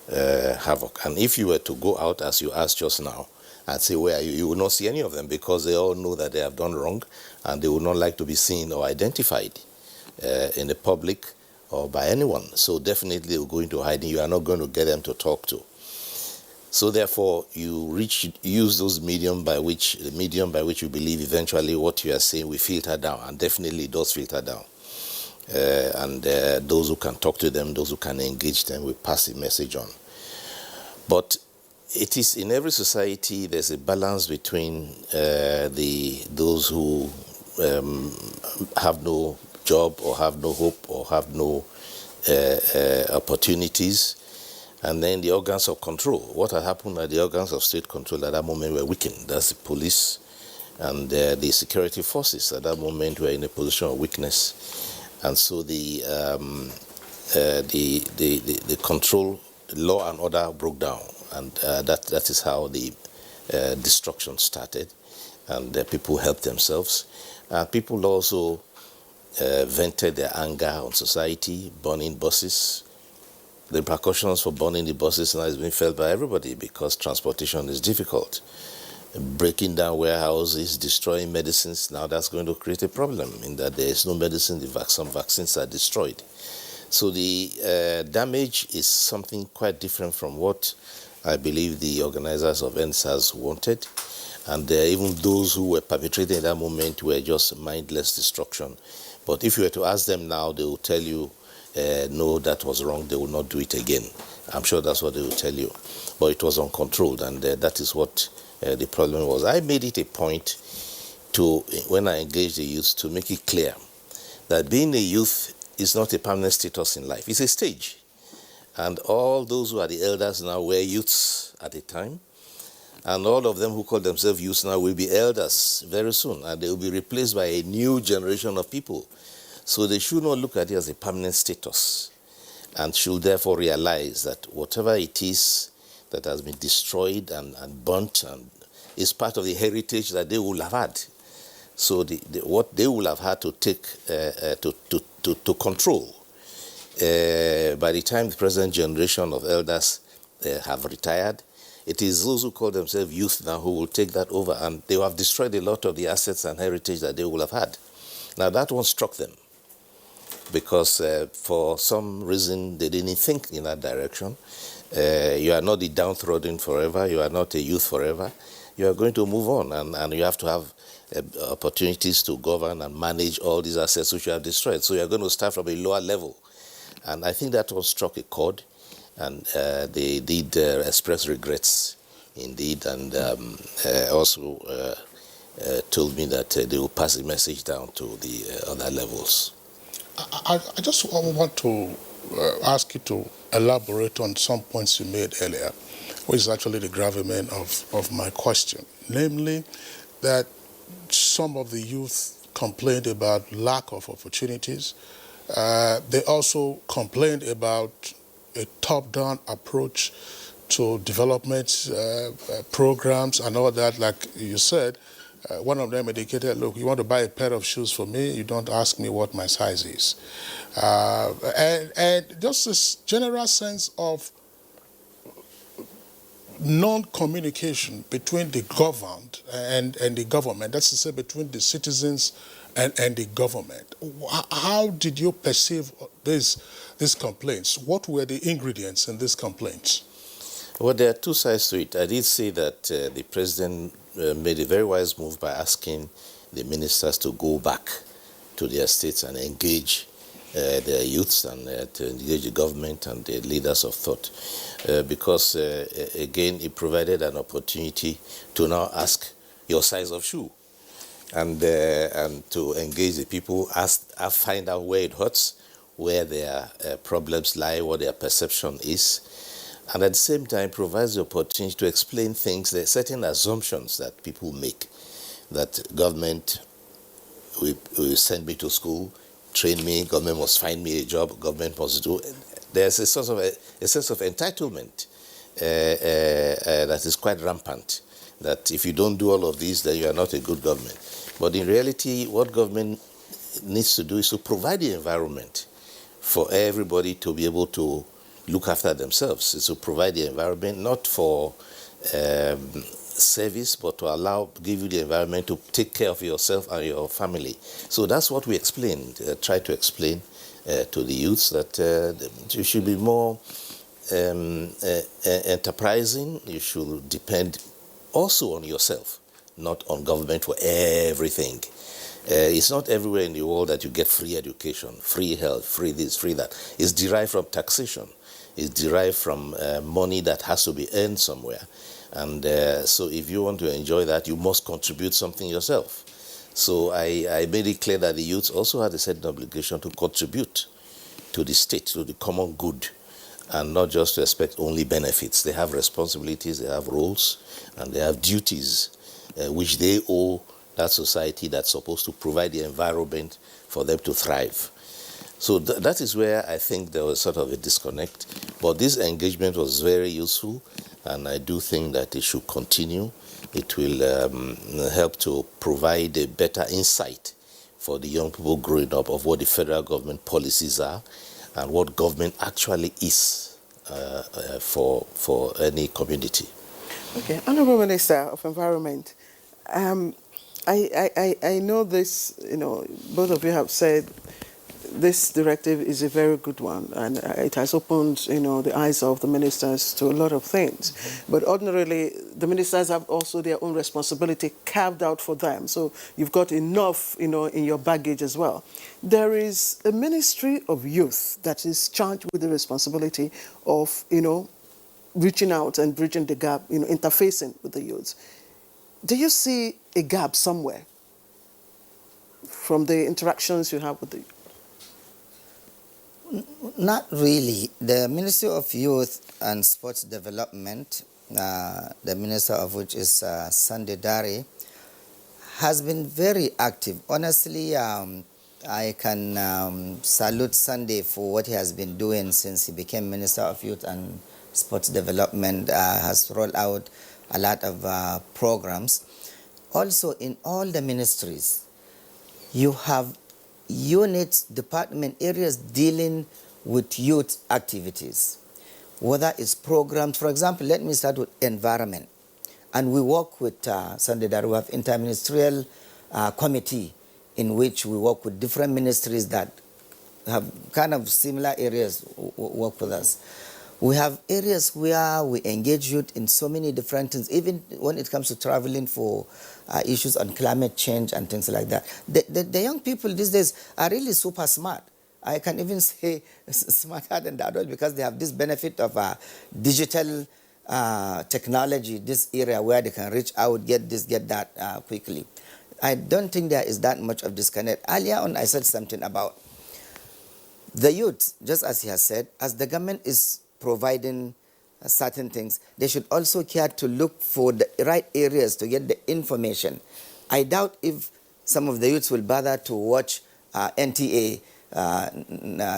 havoc. And if you were to go out, as you asked just now, and say, where are you? You will not see any of them, because they all know that they have done wrong, and they would not like to be seen or identified in the public or by anyone. So definitely they will go into hiding. You are not going to get them to talk to. So therefore, you use those the medium by which you believe eventually what you are saying will filter down, and definitely it does filter down. And those who can talk to them, those who can engage them, will pass the message on. But it is in every society, there's a balance between those who have no job or have no hope or have no opportunities, and then the organs of control. What had happened at the organs of state control at that moment were weakened. That's the police and the security forces at that moment were in a position of weakness, and so the control, law and order broke down, and that is how the destruction started. and people helped themselves. People also vented their anger on society, burning buses. The repercussions for burning the buses now is being felt by everybody because transportation is difficult. Breaking down warehouses, destroying medicines, now that's going to create a problem in that there is no medicine, some vaccines are destroyed. So the damage is something quite different from what I believe the organizers of NSAS wanted. And even those who were perpetrating at that moment were just mindless destruction. But if you were to ask them now, they will tell you, no, that was wrong, they will not do it again. I'm sure that's what they will tell you. But it was uncontrolled, and that is what the problem was. I made it a point to, when I engaged the youth, to make it clear that being a youth is not a permanent status in life. It's a stage. And all those who are the elders now were youths at the time. And all of them who call themselves youths now will be elders very soon. And they will be replaced by a new generation of people. So they should not look at it as a permanent status, and should therefore realize that whatever it is that has been destroyed and burnt and is part of the heritage that they will have had. So what they will have had to take to control. By the time the present generation of elders have retired, it is those who call themselves youth now who will take that over, and they will have destroyed a lot of the assets and heritage that they will have had. Now that one struck them, because for some reason they didn't think in that direction. You are not the downtrodden forever, you are not a youth forever. You are going to move on, and you have to have opportunities to govern and manage all these assets which you have destroyed. So you are going to start from a lower level. And I think that one struck a chord, and they did express regrets indeed, and also told me that they will pass the message down to the other levels. I just want to ask you to elaborate on some points you made earlier, which is actually the gravamen of my question, namely that some of the youth complained about lack of opportunities. They also complained about a top-down approach to development programs and all that. Like you said, one of them indicated, look, you want to buy a pair of shoes for me, you don't ask me what my size is. And just this general sense of non-communication between the governed and the government, that's to say between the citizens and the government. How did you perceive these complaints? What were the ingredients in these complaints? Well, there are two sides to it. I did say that the president made a very wise move by asking the ministers to go back to their states and engage their youths and to engage the government and the leaders of thought. Because, again, it provided an opportunity to now ask your size of shoe and to engage the people, find out where it hurts, where their problems lie, what their perception is. And at the same time, provides the opportunity to explain things, there are certain assumptions that people make, that government will send me to school, train me, government must find me a job, government must do. There's a sense of entitlement that is quite rampant, that if you don't do all of these, then you are not a good government. But in reality, what government needs to do is to provide the environment for everybody to be able to look after themselves. It's to provide the environment, not for service, but to give you the environment to take care of yourself and your family. So that's what we explained, try to explain to the youths, that you should be more enterprising. You should depend also on yourself, not on government for everything. It's not everywhere in the world that you get free education, free health, free this, free that. It's derived from taxation. It's derived from money that has to be earned somewhere. And so if you want to enjoy that, you must contribute something yourself. So I made it clear that the youths also had a certain obligation to contribute to the state, to the common good, and not just to expect only benefits. They have responsibilities, they have roles, and they have duties which they owe that society that's supposed to provide the environment for them to thrive. So that is where I think there was sort of a disconnect. But this engagement was very useful, and I do think that it should continue. It will help to provide a better insight for the young people growing up of what the federal government policies are and what government actually is for any community. Okay, Honorable Minister of Environment, I know this, both of you have said this directive is a very good one, and it has opened, the eyes of the ministers to a lot of things. Mm-hmm. But ordinarily, the ministers have also their own responsibility carved out for them. So you've got enough, in your baggage as well. There is a Ministry of Youth that is charged with the responsibility of, reaching out and bridging the gap, interfacing with the youths. Do you see a gap somewhere from the interactions you have with the youth? Not really. The Ministry of Youth and Sports Development, the Minister of which is Sunday Dare, has been very active. Honestly, I can salute Sunday for what he has been doing since he became Minister of Youth and Sports Development. Has rolled out a lot of programs. Also, in all the ministries, you have units, department areas dealing with youth activities, whether it's programs. For example, let me start with environment. And we work with Sunday Dare. We have interministerial committee in which we work with different ministries that have kind of similar areas work with us. We have areas where we engage youth in so many different things, even when it comes to traveling for issues on climate change and things like that. The young people these days are really super smart. I can even say smarter than the adults because they have this benefit of digital technology, this area where they can reach out, get this, get that quickly. I don't think there is that much of disconnect. Earlier on, I said something about the youth, just as he has said, as the government is providing certain things, they should also care to look for the right areas to get the information. I doubt if some of the youths will bother to watch NTA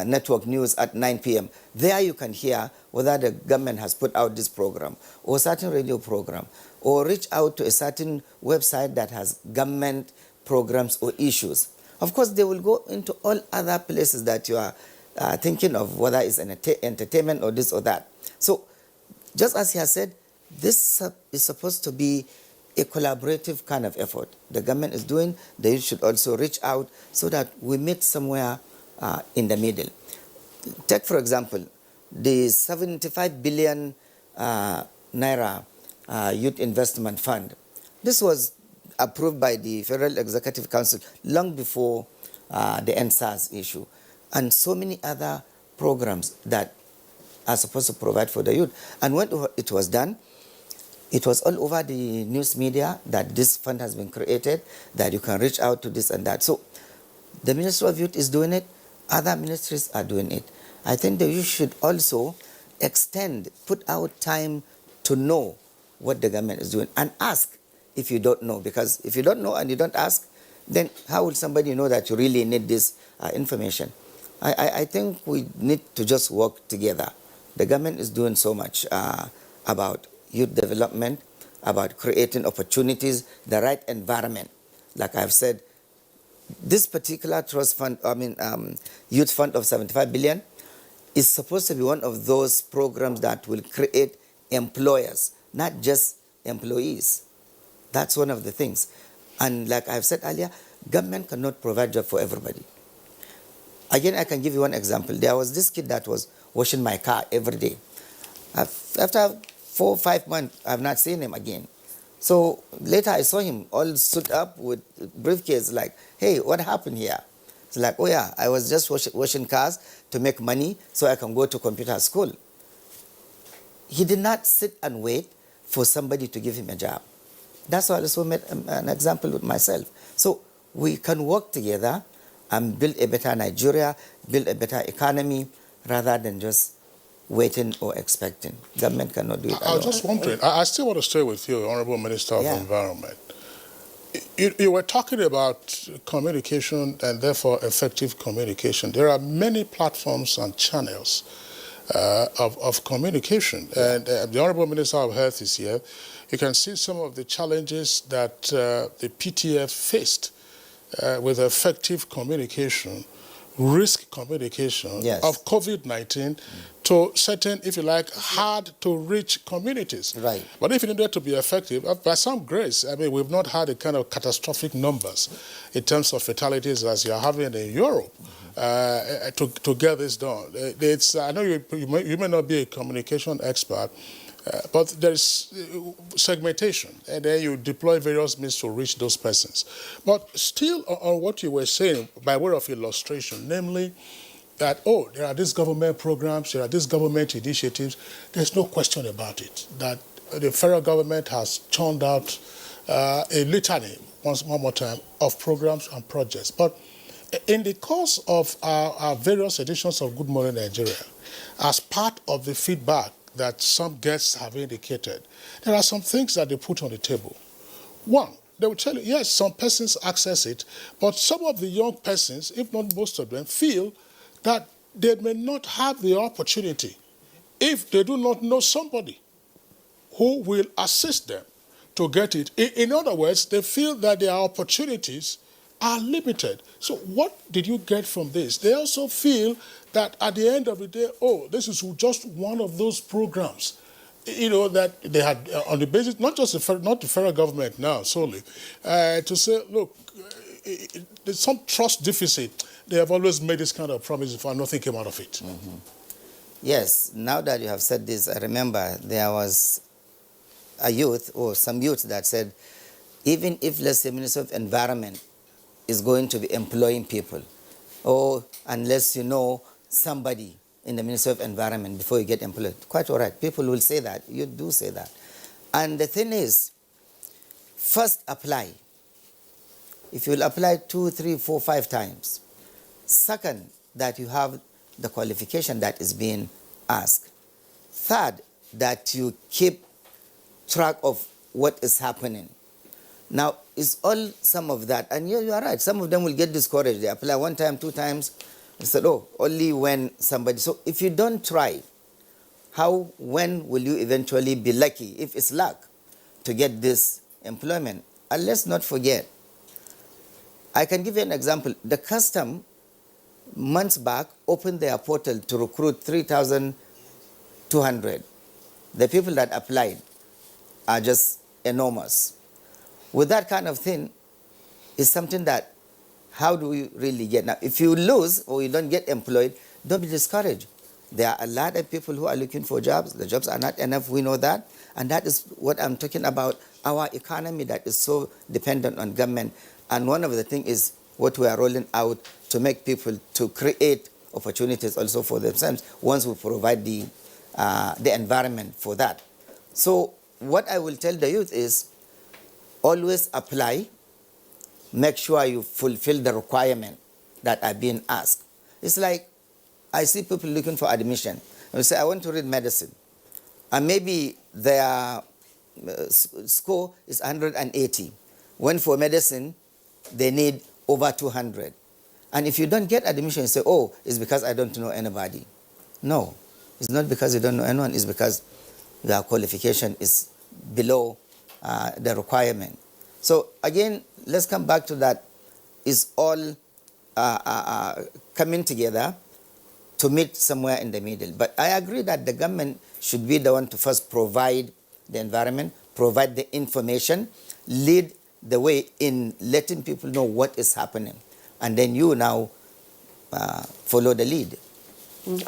network news at 9 p.m. There you can hear whether the government has put out this program or certain radio program, or reach out to a certain website that has government programs or issues. Of course, they will go into all other places that you are thinking of, whether it's an entertainment or this or that. So, just as he has said, this is supposed to be a collaborative kind of effort. The government is doing, the youth should also reach out so that we meet somewhere in the middle. Take, for example, the 75 billion Naira Youth Investment Fund. This was approved by the Federal Executive Council long before the NSAS issue, and so many other programs that are supposed to provide for the youth. And when it was done, it was all over the news media that this fund has been created, that you can reach out to this and that. So the Ministry of Youth is doing it, other ministries are doing it. I think that you should also put out time to know what the government is doing and ask if you don't know. Because if you don't know and you don't ask, then how will somebody know that you really need this information? I think we need to just work together. The government is doing so much about youth development, about creating opportunities, the right environment. Like I've said, this particular trust fund, youth fund of 75 billion, is supposed to be one of those programs that will create employers, not just employees. That's one of the things. And like I've said earlier, government cannot provide job for everybody. Again, I can give you one example. There was this kid that was washing my car every day. After 4 or 5 months, I've not seen him again. So later I saw him all suit up with briefcase like, hey, what happened here? It's like, oh yeah, I was just washing cars to make money so I can go to computer school. He did not sit and wait for somebody to give him a job. That's why I also made an example with myself. So we can work together and build a better Nigeria, build a better economy, rather than just waiting or expecting. Government cannot do it alone. I was just wondering, I still want to stay with you, Honorable Minister of Environment. You were talking about communication and therefore effective communication. There are many platforms and channels of communication. And the Honorable Minister of Health is here. you can see some of the challenges that the PTF faced with effective communication, risk communication of COVID-19 to certain, if you like, hard-to-reach communities. Right. But if it needed to be effective, by some grace, I mean, we've not had a kind of catastrophic numbers in terms of fatalities as you're having in Europe to get this done. I know you may not be a communication expert, but there's segmentation, and then you deploy various means to reach those persons. But still on what you were saying, by way of illustration, namely that, there are these government programs, there are these government initiatives, there's no question about it, that the federal government has churned out a litany, one more time, of programs and projects. But in the course of our various editions of Good Morning Nigeria, as part of the feedback that some guests have indicated, there are some things that they put on the table. One, they will tell you, yes, some persons access it, but some of the young persons, if not most of them, feel that they may not have the opportunity if they do not know somebody who will assist them to get it. In other words, they feel that their opportunities are limited. So what did you get from this? They also feel that at the end of the day, this is just one of those programs, that they had on the basis, not the federal government now solely, to say, look, there's some trust deficit. They have always made this kind of promises and nothing came out of it. Mm-hmm. Yes, now that you have said this, I remember there was a youth or some youth that said, even if, let's say, Minister of Environment is going to be employing people, or unless you know somebody in the Ministry of Environment before you get employed. Quite all right. People will say that. You do say that. And the thing is, first apply. If you will apply 2, 3, 4, 5 times. Second, that you have the qualification that is being asked. Third, that you keep track of what is happening. Now, it's all some of that. And you are right. Some of them will get discouraged. They apply 1 time, 2 times. They said, only when somebody. So if you don't try, when will you eventually be lucky, if it's luck, to get this employment? And let's not forget, I can give you an example. The custom, months back, opened their portal to recruit 3,200. The people that applied are just enormous. With that kind of thing, it's something that, how do we really get? Now, if you lose or you don't get employed, don't be discouraged. There are a lot of people who are looking for jobs. The jobs are not enough, we know that. And that is what I'm talking about, our economy that is so dependent on government. And one of the things is what we are rolling out to make people to create opportunities also for themselves once we provide the environment for that. So what I will tell the youth is, always apply. Make sure you fulfill the requirement that are being asked. It's like I see people looking for admission. They say, I want to read medicine. And maybe their score is 180. When for medicine, they need over 200. And if you don't get admission, you say, it's because I don't know anybody. No, it's not because you don't know anyone. It's because their qualification is below the requirement. So again, let's come back to that. It's all coming together to meet somewhere in the middle. But I agree that the government should be the one to first provide the environment, provide the information, lead the way in letting people know what is happening. And then you now follow the lead.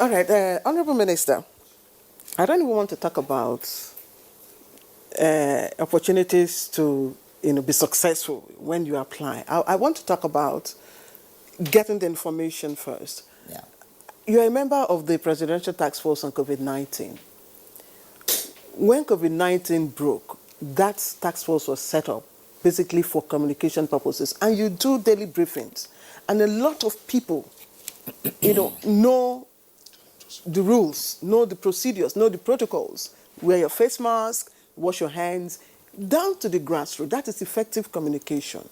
All right, Honorable Minister, I don't even want to talk about opportunities to be successful when you apply. I want to talk about getting the information first. Yeah. You're a member of the Presidential Task Force on COVID-19. When COVID-19 broke, that task force was set up basically for communication purposes, and you do daily briefings. And a lot of people, know the rules, know the procedures, know the protocols. Wear your face mask, wash your hands, down to the grassroots. That is effective communication.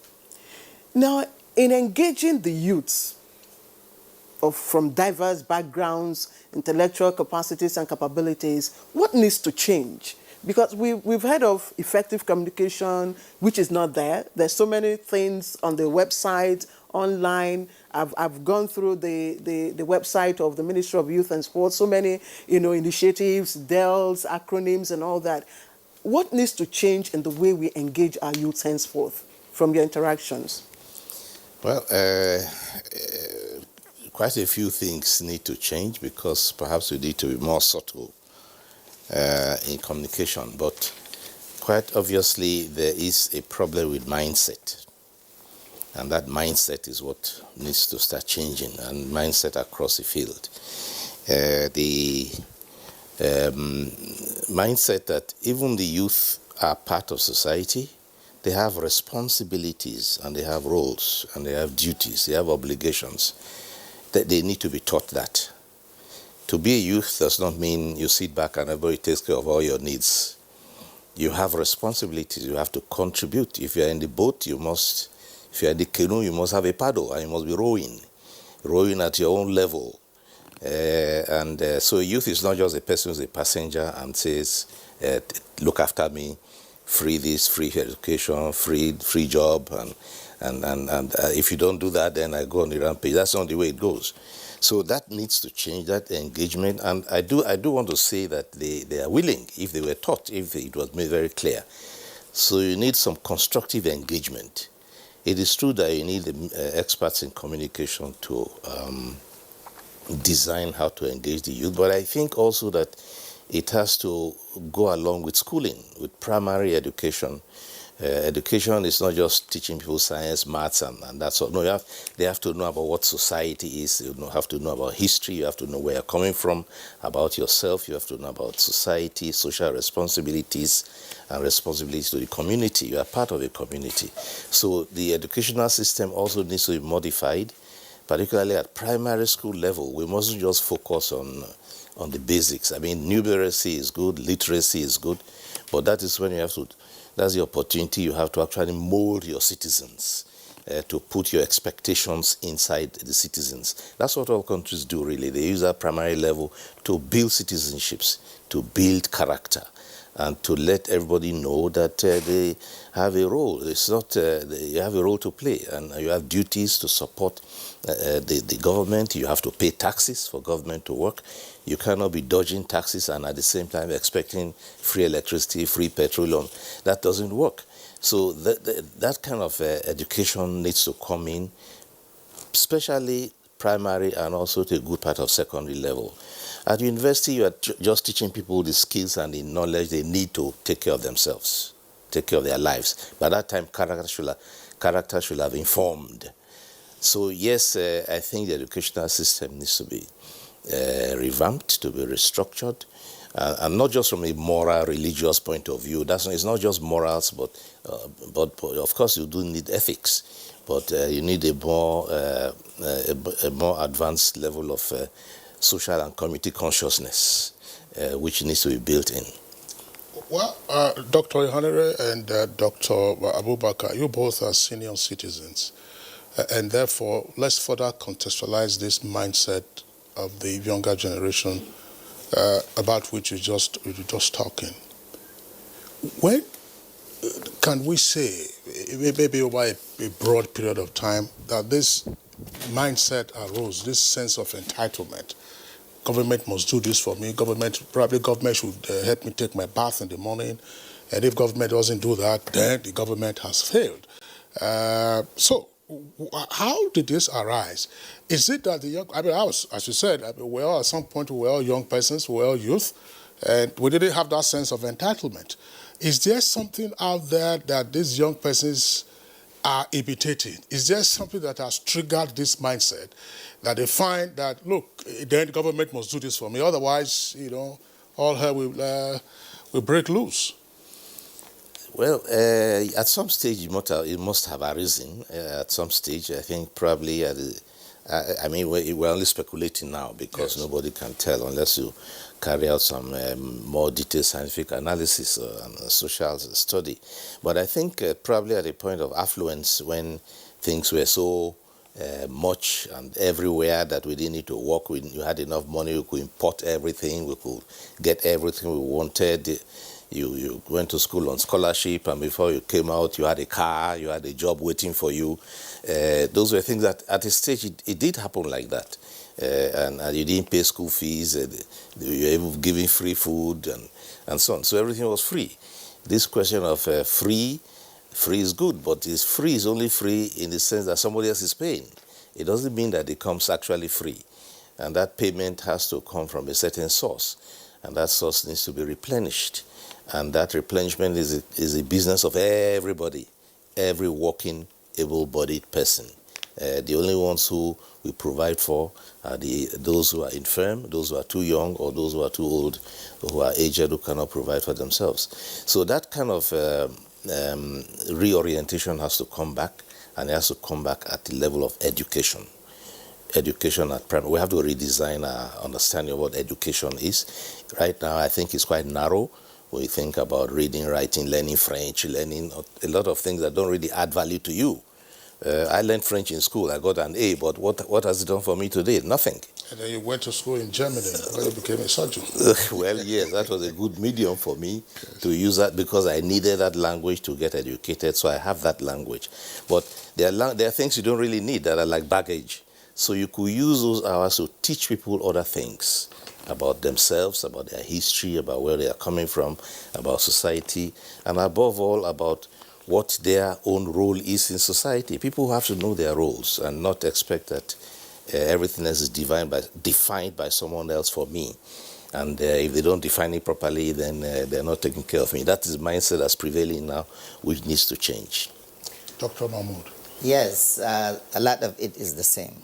Now, in engaging the youths from diverse backgrounds, intellectual capacities and capabilities, what needs to change? Because we've heard of effective communication, which is not there. There's so many things on the website, online. I've gone through the website of the Ministry of Youth and Sports, so many, initiatives, DELs, acronyms, and all that. What needs to change in the way we engage our youth henceforth from your interactions? Well, quite a few things need to change because perhaps we need to be more subtle in communication. But quite obviously, there is a problem with mindset. And that mindset is what needs to start changing, and mindset across the field. The mindset that even the youth are part of society, they have responsibilities and they have roles and they have duties, they have obligations, that they need to be taught that. To be a youth does not mean you sit back and everybody takes care of all your needs. You have responsibilities, you have to contribute. If you're in the boat, you must, if you're in the canoe, you must have a paddle and you must be rowing at your own level. So youth is not just a person who's a passenger and says, look after me, free this, free education, free job, and if you don't do that, then I go on the rampage. That's not the way it goes. So that needs to change, that engagement, and I do want to say that they are willing if they were taught, if it was made very clear. So you need some constructive engagement. It is true that you need experts in communication to design how to engage the youth, but I think also that it has to go along with schooling, with primary education. Education is not just teaching people science, maths, and that's all. No, they have to know about what society is. You have to know about history. You have to know where you're coming from, about yourself. You have to know about society, social responsibilities, and responsibilities to the community. You are part of a community. So the educational system also needs to be modified, particularly at primary school level. We mustn't just focus on the basics. I mean, numeracy is good, literacy is good, but that is when you have to, that's the opportunity you have to actually mold your citizens, to put your expectations inside the citizens. That's what all countries do, really. They use that primary level to build citizenships, to build character, and to let everybody know that they have a role. It's not, you have a role to play, and you have duties to support the government. You have to pay taxes for government to work. You cannot be dodging taxes and at the same time expecting free electricity, free petroleum. That doesn't work. So that kind of education needs to come in, especially primary and also to a good part of secondary level. At university, you are just teaching people the skills and the knowledge they need to take care of themselves, take care of their lives. By that time, character should have informed. So yes, I think the educational system needs to be revamped, to be restructured, and not just from a moral, religious point of view. It's not just morals, but of course you do need ethics, but you need a more advanced level of social and community consciousness, which needs to be built in. Well, Dr. Ihanire and Dr. Abubakar, you both are senior citizens, and therefore let's further contextualize this mindset of the younger generation about which you just talking. When can we say, maybe over a broad period of time, that this mindset arose, this sense of entitlement? Government must do this for me. Government should help me take my bath in the morning, and if government doesn't do that, then the government has failed. So, how did this arise? Is it that the young, as you said, we're all at some point, we're all young persons, we're all youth, and we didn't have that sense of entitlement. Is there something out there that these young persons are imitating? Is there something that has triggered this mindset that they find that, look, then the government must do this for me, otherwise, all hell will break loose? Well, at some stage it must have arisen. At some stage, I think probably we're only speculating now because nobody can tell unless you carry out some more detailed scientific analysis and social study. But I think probably at a point of affluence when things were so much and everywhere that we didn't need to work, we had enough money, we could import everything, we could get everything we wanted. You went to school on scholarship, and before you came out, you had a car, you had a job waiting for you. Those were things that at a stage it did happen like that. And you didn't pay school fees, you were given free food and so on. So everything was free. This question of free is good, but free is only free in the sense that somebody else is paying. It doesn't mean that it comes actually free. And that payment has to come from a certain source. And that source needs to be replenished. And that replenishment is a business of everybody, every working, able-bodied person. The only ones who we provide for are those who are infirm, those who are too young, or those who are too old, or who are aged, who cannot provide for themselves. So that kind of reorientation has to come back, and it has to come back at the level of education. Education at primary. We have to redesign our understanding of what education is. Right now, I think it's quite narrow. We think about reading, writing, learning French, learning a lot of things that don't really add value to you. I learned French in school. I got an A, but what has it done for me today? Nothing. And then you went to school in Germany, where you became a surgeon. Well, yes, that was a good medium for me to use that because I needed that language to get educated, so I have that language. But there are things you don't really need that are like baggage. So you could use those hours to teach people other things about themselves, about their history, about where they are coming from, about society, and above all, about what their own role is in society. People have to know their roles and not expect that everything else is defined by someone else for me. And if they don't define it properly, then they're not taking care of me. That is the mindset that's prevailing now, which needs to change. Dr. Mahmoud. Yes, a lot of it is the same.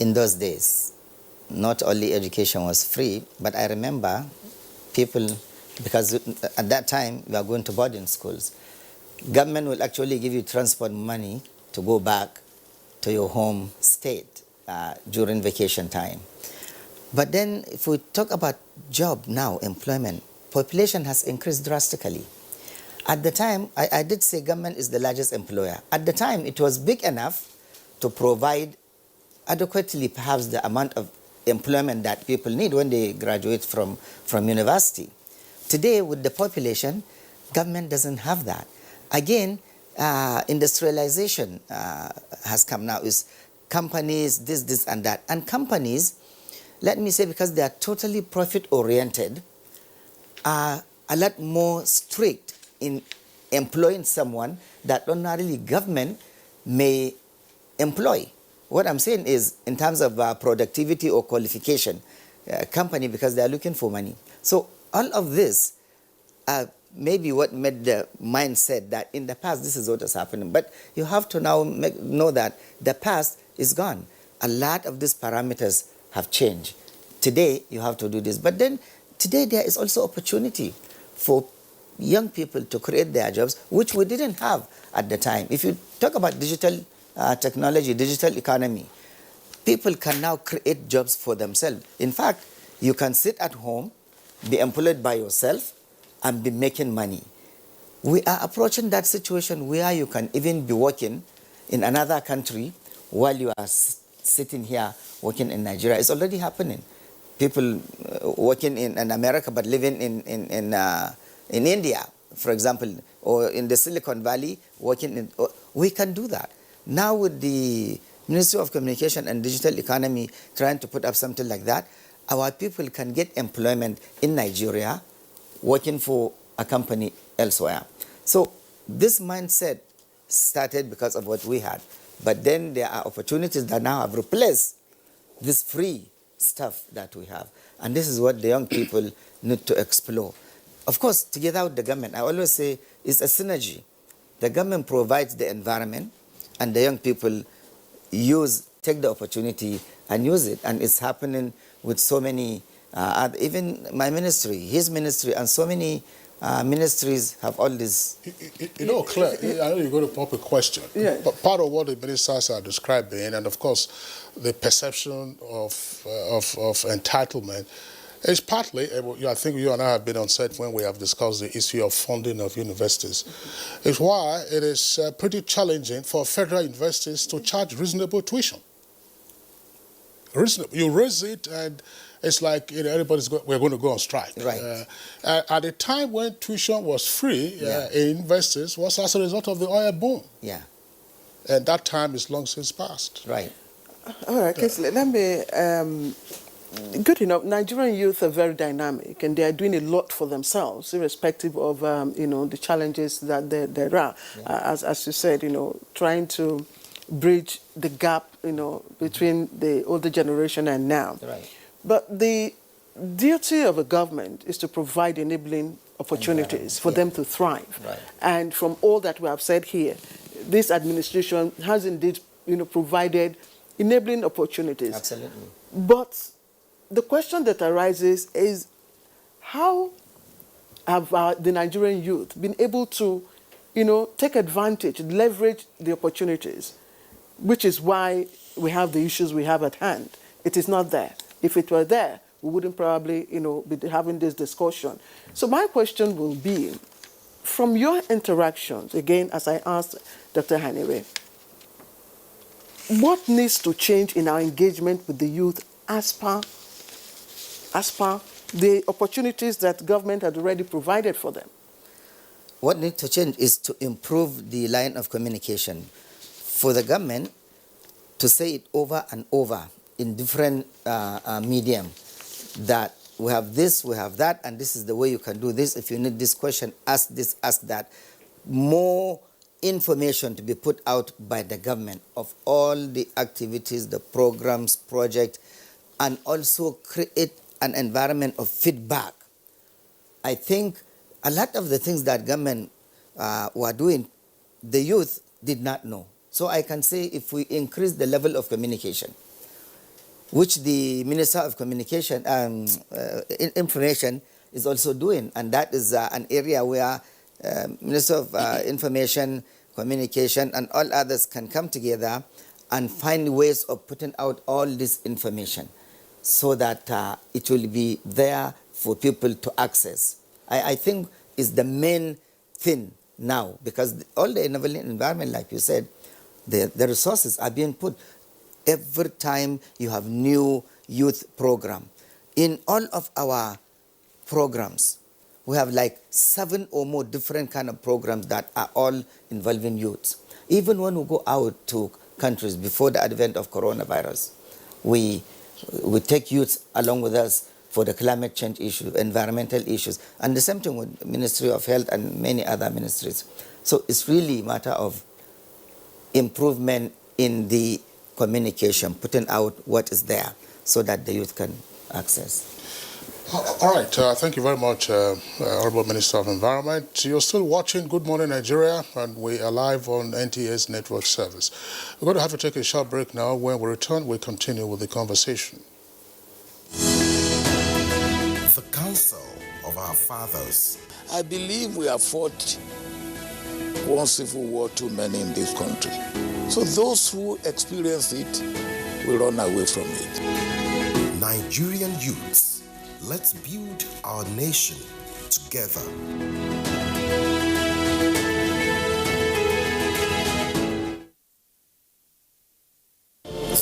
In those days, not only education was free, but I remember people, because at that time we were going to boarding schools, government will actually give you transport money to go back to your home state during vacation time. But then if we talk about job now, employment, population has increased drastically. At the time, I did say government is the largest employer. At the time, it was big enough to provide adequately perhaps the amount of employment that people need when they graduate from university. Today, with the population, government doesn't have that. Again, industrialization has come now, is companies, this and that. And companies, let me say, because they are totally profit-oriented, are a lot more strict in employing someone that ordinarily government may employ. What I'm saying is, in terms of productivity or qualification, company, because they are looking for money. So all of this maybe what made the mindset that in the past this is what is happening. But you have to now know that the past is gone. A lot of these parameters have changed. Today you have to do this. But then today there is also opportunity for young people to create their jobs, which we didn't have at the time. If you talk about digital technology, digital economy, people can now create jobs for themselves. In fact, you can sit at home, be employed by yourself, and be making money. We are approaching that situation where you can even be working in another country while you are sitting here working in Nigeria. It's already happening. People working in America but living in India, for example, or in the Silicon Valley, working in. We can do that. Now with the Ministry of Communication and Digital Economy trying to put up something like that, our people can get employment in Nigeria working for a company elsewhere. So this mindset started because of what we had. But then there are opportunities that now have replaced this free stuff that we have. And this is what the young people need to explore. Of course, together with the government, I always say it's a synergy. The government provides the environment and the young people take the opportunity and use it. And it's happening with so many, even my ministry, his ministry, and so many ministries have all this. You know, Claire, I know you're going to pop a question. Yeah. But part of what the ministers are describing, and of course, the perception of entitlement, is partly, I think you and I have been on set when we have discussed the issue of funding of universities. It's why it is pretty challenging for federal universities to charge reasonable tuition. reasonable. You raise it, and it's like we're going to go on strike. Right. At the time when tuition was free, investors was as a result of the oil boom. Yeah. And that time is long since past. Right. All right, Kingsley, let me... good enough. Nigerian youth are very dynamic, and they are doing a lot for themselves, irrespective of the challenges that there are. Yeah. As you said, trying to bridge the gap, between the older generation and now. Right. But the duty of a government is to provide enabling opportunities for them to thrive. Right. And from all that we have said here, this administration has indeed, provided enabling opportunities. Absolutely. But the question that arises is, how have the Nigerian youth been able to, take advantage, leverage the opportunities, which is why we have the issues we have at hand. It is not there. If it were there, we wouldn't probably, be having this discussion. So my question will be, from your interactions, again, as I asked Dr. Hanire, what needs to change in our engagement with the youth as per the opportunities that government had already provided for them? What needs to change is to improve the line of communication. For the government to say it over and over in different medium, that we have this, we have that, and this is the way you can do this. If you need this question, ask this, ask that. More information to be put out by the government of all the activities, the programs, projects, and also create an environment of feedback. I think a lot of the things that government were doing, the youth did not know. So I can say if we increase the level of communication, which the Minister of Communication Information is also doing, and that is an area where Minister of Information, Communication, and all others can come together and find ways of putting out all this information, so that it will be there for people to access. I think is the main thing now, because all the environment, like you said, the resources are being put. Every time you have new youth program. In all of our programs, we have like 7 or more different kind of programs that are all involving youths. Even when we go out to countries before the advent of coronavirus, we take youths along with us for the climate change issue, environmental issues, and the same thing with the Ministry of Health and many other ministries. So it's really a matter of improvement in the communication, putting out what is there so that the youth can access. All right, thank you very much, Honorable Minister of Environment. You're still watching Good Morning Nigeria, and we are live on NTA's network service. We're going to have to take a short break now. When we return, we'll continue with the conversation. The counsel of our fathers. I believe we have fought one civil war too many in this country. So those who experience it will run away from it. Nigerian youths, let's build our nation together.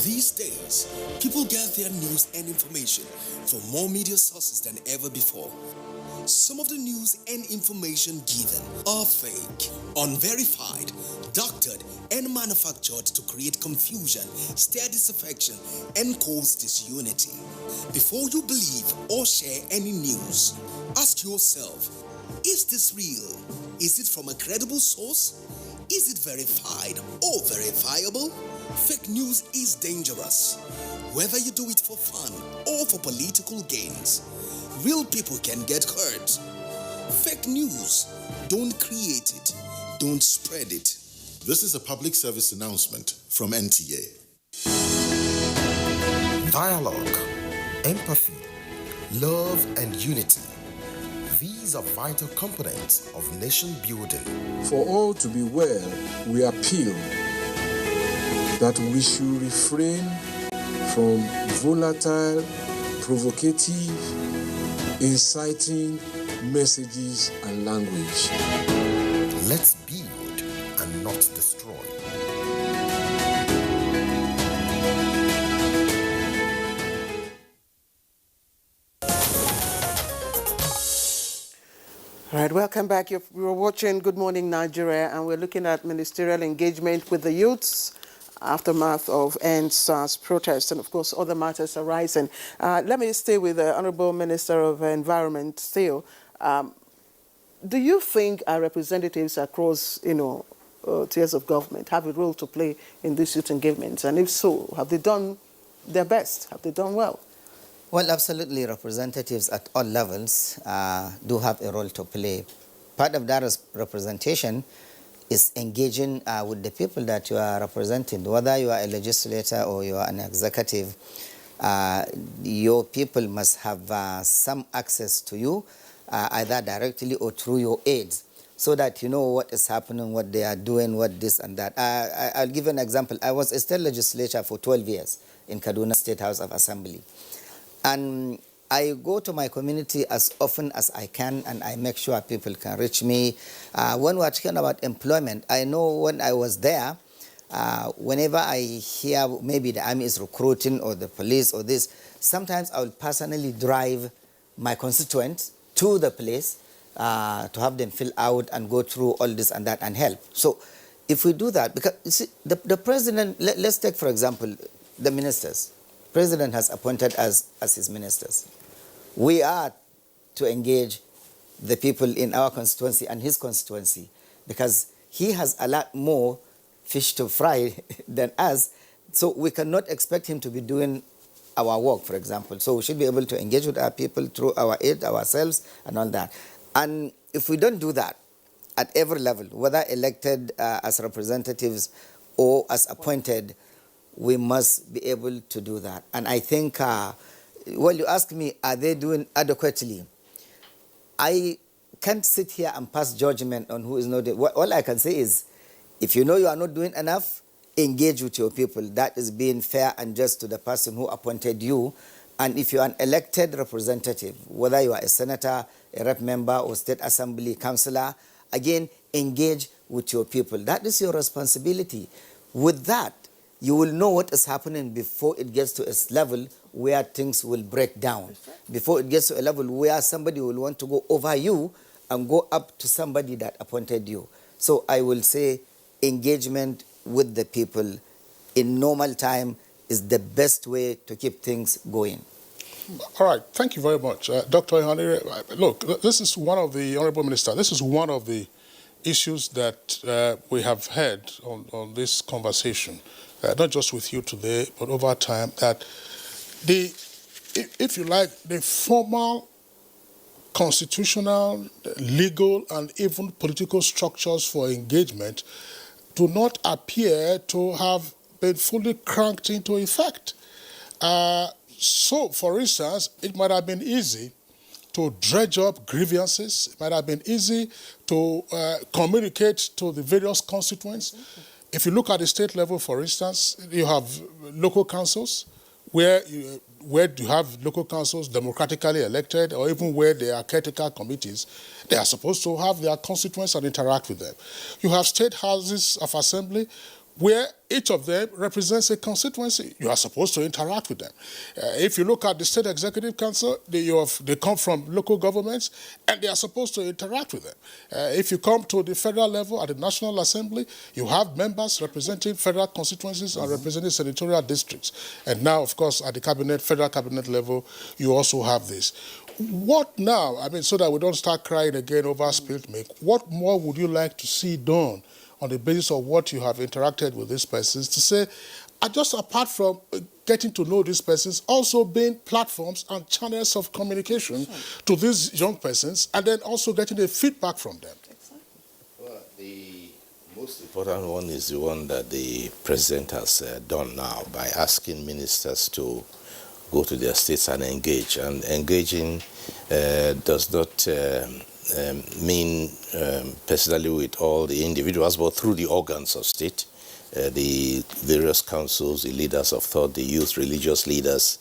These days, people get their news and information from more media sources than ever before. Some of the news and information given are fake, unverified, doctored, and manufactured to create confusion, stir disaffection, and cause disunity. Before you believe or share any news, ask yourself, is this real? Is it from a credible source? Is it verified or verifiable? Fake news is dangerous, whether you do it for fun or for political gains. Real people can get hurt. Fake news, don't create it, don't spread it. This is a public service announcement from NTA. Dialogue, empathy, love, and unity. These are vital components of nation building. For all to be well, we appeal that we should refrain from volatile, provocative, inciting messages and language. Let's build and not destroy. All right, welcome back. You're watching Good Morning Nigeria, and we're looking at ministerial engagement with the youths, aftermath of NSAS protests, and of course other matters arising. Let me stay with the Honorable Minister of Environment still. Do you think our representatives across, tiers of government have a role to play in these youth engagements? And if so, have they done their best? Have they done well? Well, absolutely, representatives at all levels do have a role to play. Part of that representation is engaging with the people that you are representing. Whether you are a legislator or you are an executive, your people must have some access to you, either directly or through your aides, so that you know what is happening, what they are doing, what this and that. I'll give an example. I was a state legislator for 12 years in Kaduna State House of Assembly. And I go to my community as often as I can, and I make sure people can reach me. When we're talking about employment, I know when I was there, whenever I hear maybe the army is recruiting or the police or this, sometimes I will personally drive my constituents to the place to have them fill out and go through all this and that and help. So if we do that, because you see, the president, let's take for example the ministers. President has appointed us as his ministers. We are to engage the people in our constituency and his constituency, because he has a lot more fish to fry than us, so we cannot expect him to be doing our work, for example. So we should be able to engage with our people through our aid, ourselves, and all that. And if we don't do that at every level, whether elected as representatives or as appointed, we must be able to do that. And I think, well, you ask me, are they doing adequately? I can't sit here and pass judgment on who is not doing. All I can say is, if you know you are not doing enough, engage with your people. That is being fair and just to the person who appointed you. And if you are an elected representative, whether you are a senator, a rep member, or state assembly councillor, again, engage with your people. That is your responsibility. With that, you will know what is happening before it gets to a level where things will break down. Before it gets to a level where somebody will want to go over you and go up to somebody that appointed you. So I will say engagement with the people in normal time is the best way to keep things going. All right, thank you very much. Dr. Ihanire, look, this is one of the, Honorable Minister, this is one of the issues that we have had on this conversation. Not just with you today, but over time, that if you like, the formal, constitutional, legal, and even political structures for engagement do not appear to have been fully cranked into effect. So, for instance, it might have been easy to dredge up grievances. It might have been easy to communicate to the various constituents. If you look at the state level, for instance, you have local councils where you have local councils democratically elected, or even where they are caretaker committees. They are supposed to have their constituents and interact with them. You have state houses of assembly where each of them represents a constituency. You are supposed to interact with them. If you look at the State Executive Council, they come from local governments, and they are supposed to interact with them. If you come to the federal level, at the National Assembly, you have members representing federal constituencies and representing senatorial districts. And now, of course, at the federal cabinet level, you also have this. What now, I mean, so that we don't start crying again over spilt milk, what more would you like to see done on the basis of what you have interacted with these persons, to say, just apart from getting to know these persons, also being platforms and channels of communication to these young persons, and then also getting the feedback from them? Well, the most important one is the one that the president has done now, by asking ministers to go to their states and engage. And engaging does not mean personally with all the individuals, but through the organs of state, the various councils, the leaders of thought, the youth, religious leaders,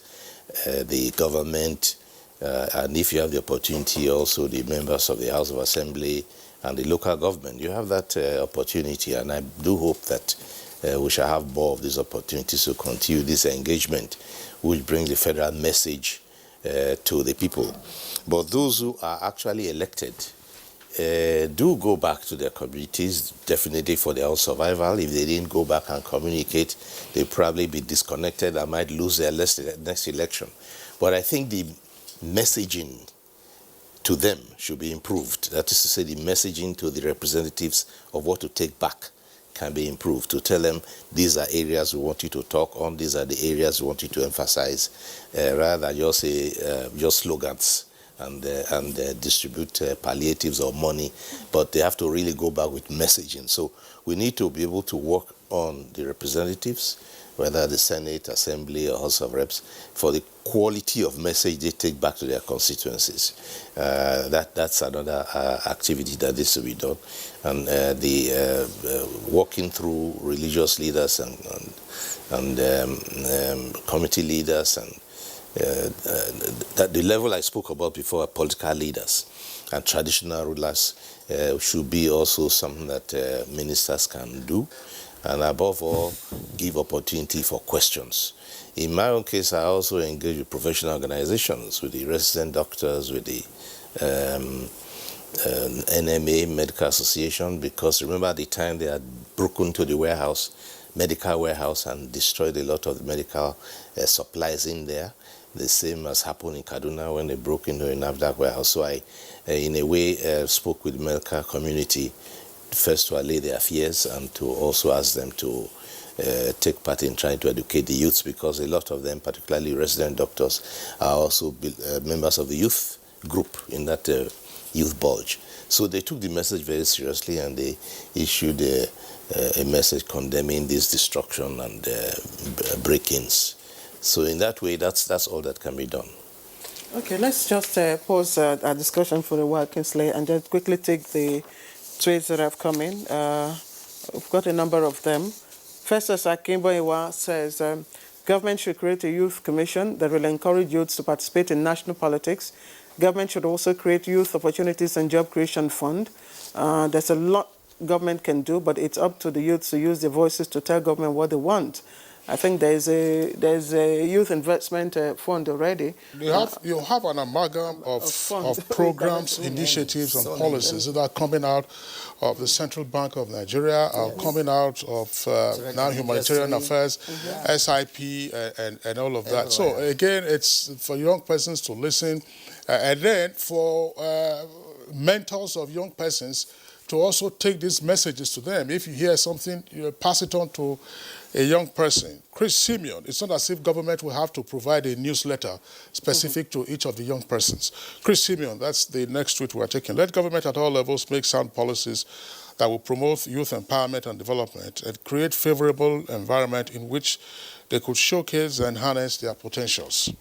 the government, and if you have the opportunity, also the members of the House of Assembly and the local government. You have that opportunity, and I do hope that we shall have more of these opportunities to continue this engagement, which brings the federal message to the people. But those who are actually elected do go back to their communities, definitely for their own survival. If they didn't go back and communicate, they'll probably be disconnected and might lose their next election. But I think the messaging to them should be improved. That is to say, the messaging to the representatives of what to take back can be improved, to tell them these are areas we want you to talk on, these are the areas we want you to emphasize, rather than just say just slogans and distribute palliatives or money, but they have to really go back with messaging. So we need to be able to work on the representatives, whether the Senate, Assembly, or House of Reps, for the quality of message they take back to their constituencies. That's another activity that needs to be done. And working through religious leaders and community leaders and that the level I spoke about before, political leaders and traditional rulers, should be also something that ministers can do, and above all, give opportunity for questions. In my own case, I also engage with professional organizations, with the resident doctors, with the NMA, Medical Association, because remember at the time they had broken into the medical warehouse, and destroyed a lot of the medical supplies in there. The same has happened in Kaduna when they broke into a NAFDAC warehouse. So I, in a way, spoke with the medical community, first to allay their fears and to also ask them to take part in trying to educate the youths, because a lot of them, particularly resident doctors, are also members of the youth group in that youth bulge. So they took the message very seriously, and they issued a message condemning this destruction and break-ins. So in that way, that's all that can be done. Okay, let's just pause our discussion for a while, Kingsley, and just quickly take the tweets that have come in. We've got a number of them. Festus Akimboiwa says, government should create a youth commission that will encourage youths to participate in national politics. Government should also create youth opportunities and job creation fund. There's a lot government can do, but it's up to the youths to use their voices to tell government what they want. I think there's a youth investment fund already. You have an amalgam of programs, initiatives, and policies that are coming out of the Central Bank of Nigeria, are coming out of now Humanitarian Affairs, SIP, and all of that. So again, it's for young persons to listen, and then for mentors of young persons to also take these messages to them. If you hear something, you pass it on to a young person. Chris Simeon, it's not as if government will have to provide a newsletter specific to each of the young persons. Chris Simeon, that's the next tweet we're taking. Let government at all levels make sound policies that will promote youth empowerment and development and create favorable environment in which they could showcase and harness their potentials.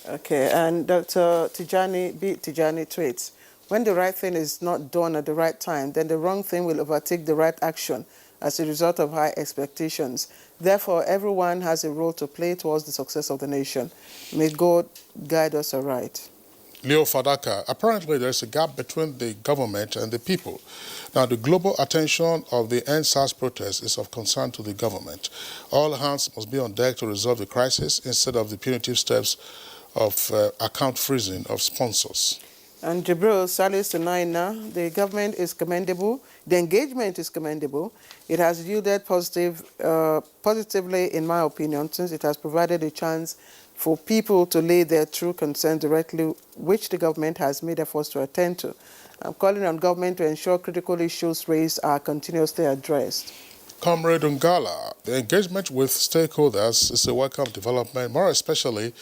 Okay, and Dr. Tijani tweets, when the right thing is not done at the right time, then the wrong thing will overtake the right action as a result of high expectations. Therefore, everyone has a role to play towards the success of the nation. May God guide us aright. Leo Fadaka, apparently there's a gap between the government and the people. Now, the global attention of the NSAS protest is of concern to the government. All hands must be on deck to resolve the crisis instead of the punitive steps of account freezing of sponsors. And Jibril Salis Tunaina, the government is commendable. The engagement is commendable. It has yielded positively, in my opinion, since it has provided a chance for people to lay their true concerns directly, which the government has made efforts to attend to. I'm calling on government to ensure critical issues raised are continuously addressed. Comrade Ungala, the engagement with stakeholders is a welcome development, more especially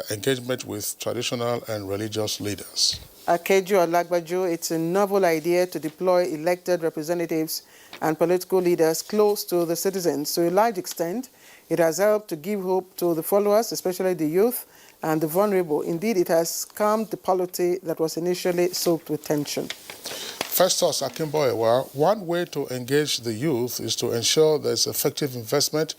engagement with traditional and religious leaders. Akeju Alagbaju, it's a novel idea to deploy elected representatives and political leaders close to the citizens. To a large extent, it has helped to give hope to the followers, especially the youth and the vulnerable. Indeed, it has calmed the polity that was initially soaked with tension. Festus Akimboiwa, one way to engage the youth is to ensure there's effective investment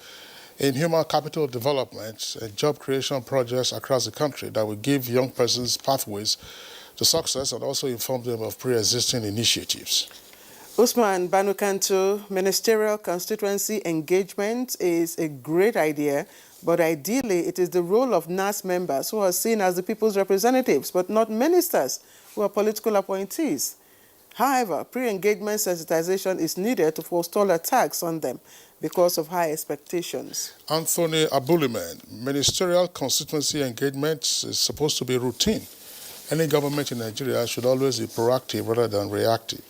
in human capital development and job creation projects across the country that will give young persons pathways to success and also inform them of pre-existing initiatives. Usman Banukantu, ministerial constituency engagement is a great idea, but ideally it is the role of NAS members who are seen as the people's representatives, but not ministers who are political appointees. However, pre-engagement sensitization is needed to forestall attacks on them because of high expectations. Anthony Abuliman, ministerial constituency engagement is supposed to be routine. Any government in Nigeria should always be proactive rather than reactive.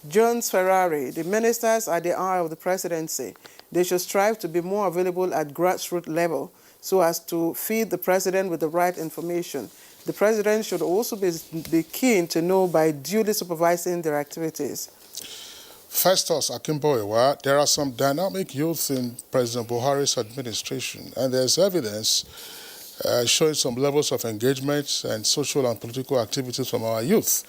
Jones Ferrari, the ministers are the eye of the presidency. They should strive to be more available at grassroots level so as to feed the president with the right information. The president should also be keen to know by duly supervising their activities. Festus Akimboewa, there are some dynamic youth in President Buhari's administration, and there's evidence showing some levels of engagement and social and political activities from our youth.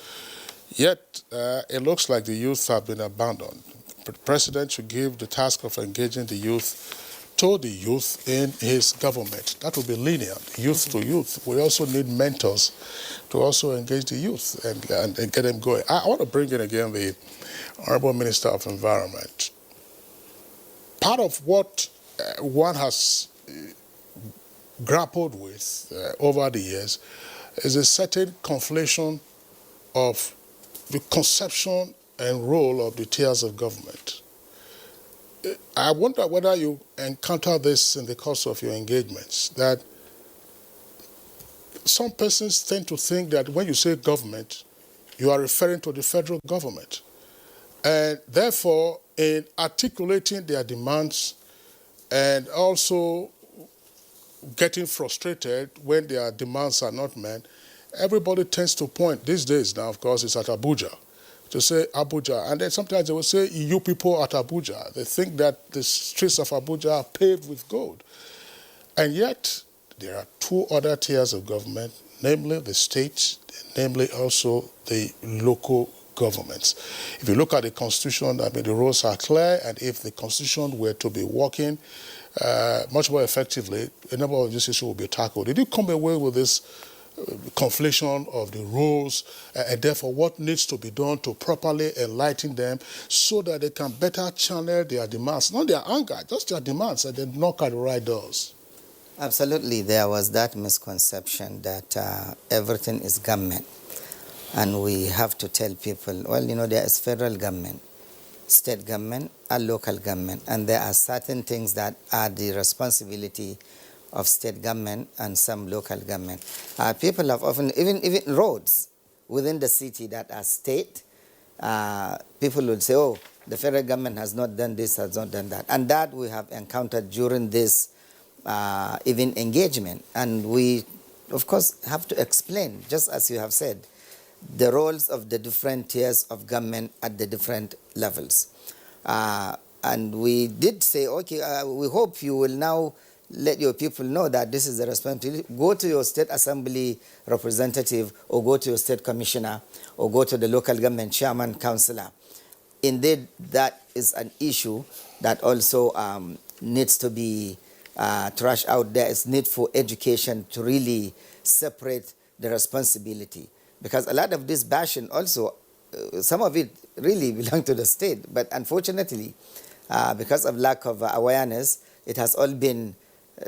Yet, it looks like the youth have been abandoned. The president should give the task of engaging the youth to the youth in his government. That will be lenient, youth to youth. We also need mentors to also engage the youth and get them going. I want to bring in again the Honorable Minister of Environment. Part of what one has grappled with over the years is a certain conflation of the conception and role of the tiers of government. I wonder whether you encounter this in the course of your engagements, that some persons tend to think that when you say government, you are referring to the federal government. And therefore, in articulating their demands and also getting frustrated when their demands are not met, everybody tends to point, these days now, of course, it's at Abuja, to say Abuja. And then sometimes they will say, you people at Abuja. They think that the streets of Abuja are paved with gold. And yet, there are two other tiers of government, namely the state, namely also the local governments. If you look at the Constitution, I mean, the rules are clear, and if the Constitution were to be working much more effectively, a number of these issues will be tackled. Did you come away with this conflation of the rules, and therefore what needs to be done to properly enlighten them so that they can better channel their demands, not their anger, just their demands, and then knock at the right doors? Absolutely, there was that misconception that everything is government. And we have to tell people, well, you know, there is federal government, state government, and local government, and there are certain things that are the responsibility of state government and some local government. People have often, even roads within the city that are state, people will say, oh, the federal government has not done this, has not done that. And that we have encountered during this even engagement. And we, of course, have to explain, just as you have said, the roles of the different tiers of government at the different levels. And we did say, okay, we hope you will now let your people know that this is the responsibility. Go to your state assembly representative, or go to your state commissioner, or go to the local government chairman, councillor. Indeed, that is an issue that also needs to be trashed out. There is need for education to really separate the responsibility. Because a lot of this bashing also, some of it really belong to the state. But unfortunately, because of lack of awareness, it has all been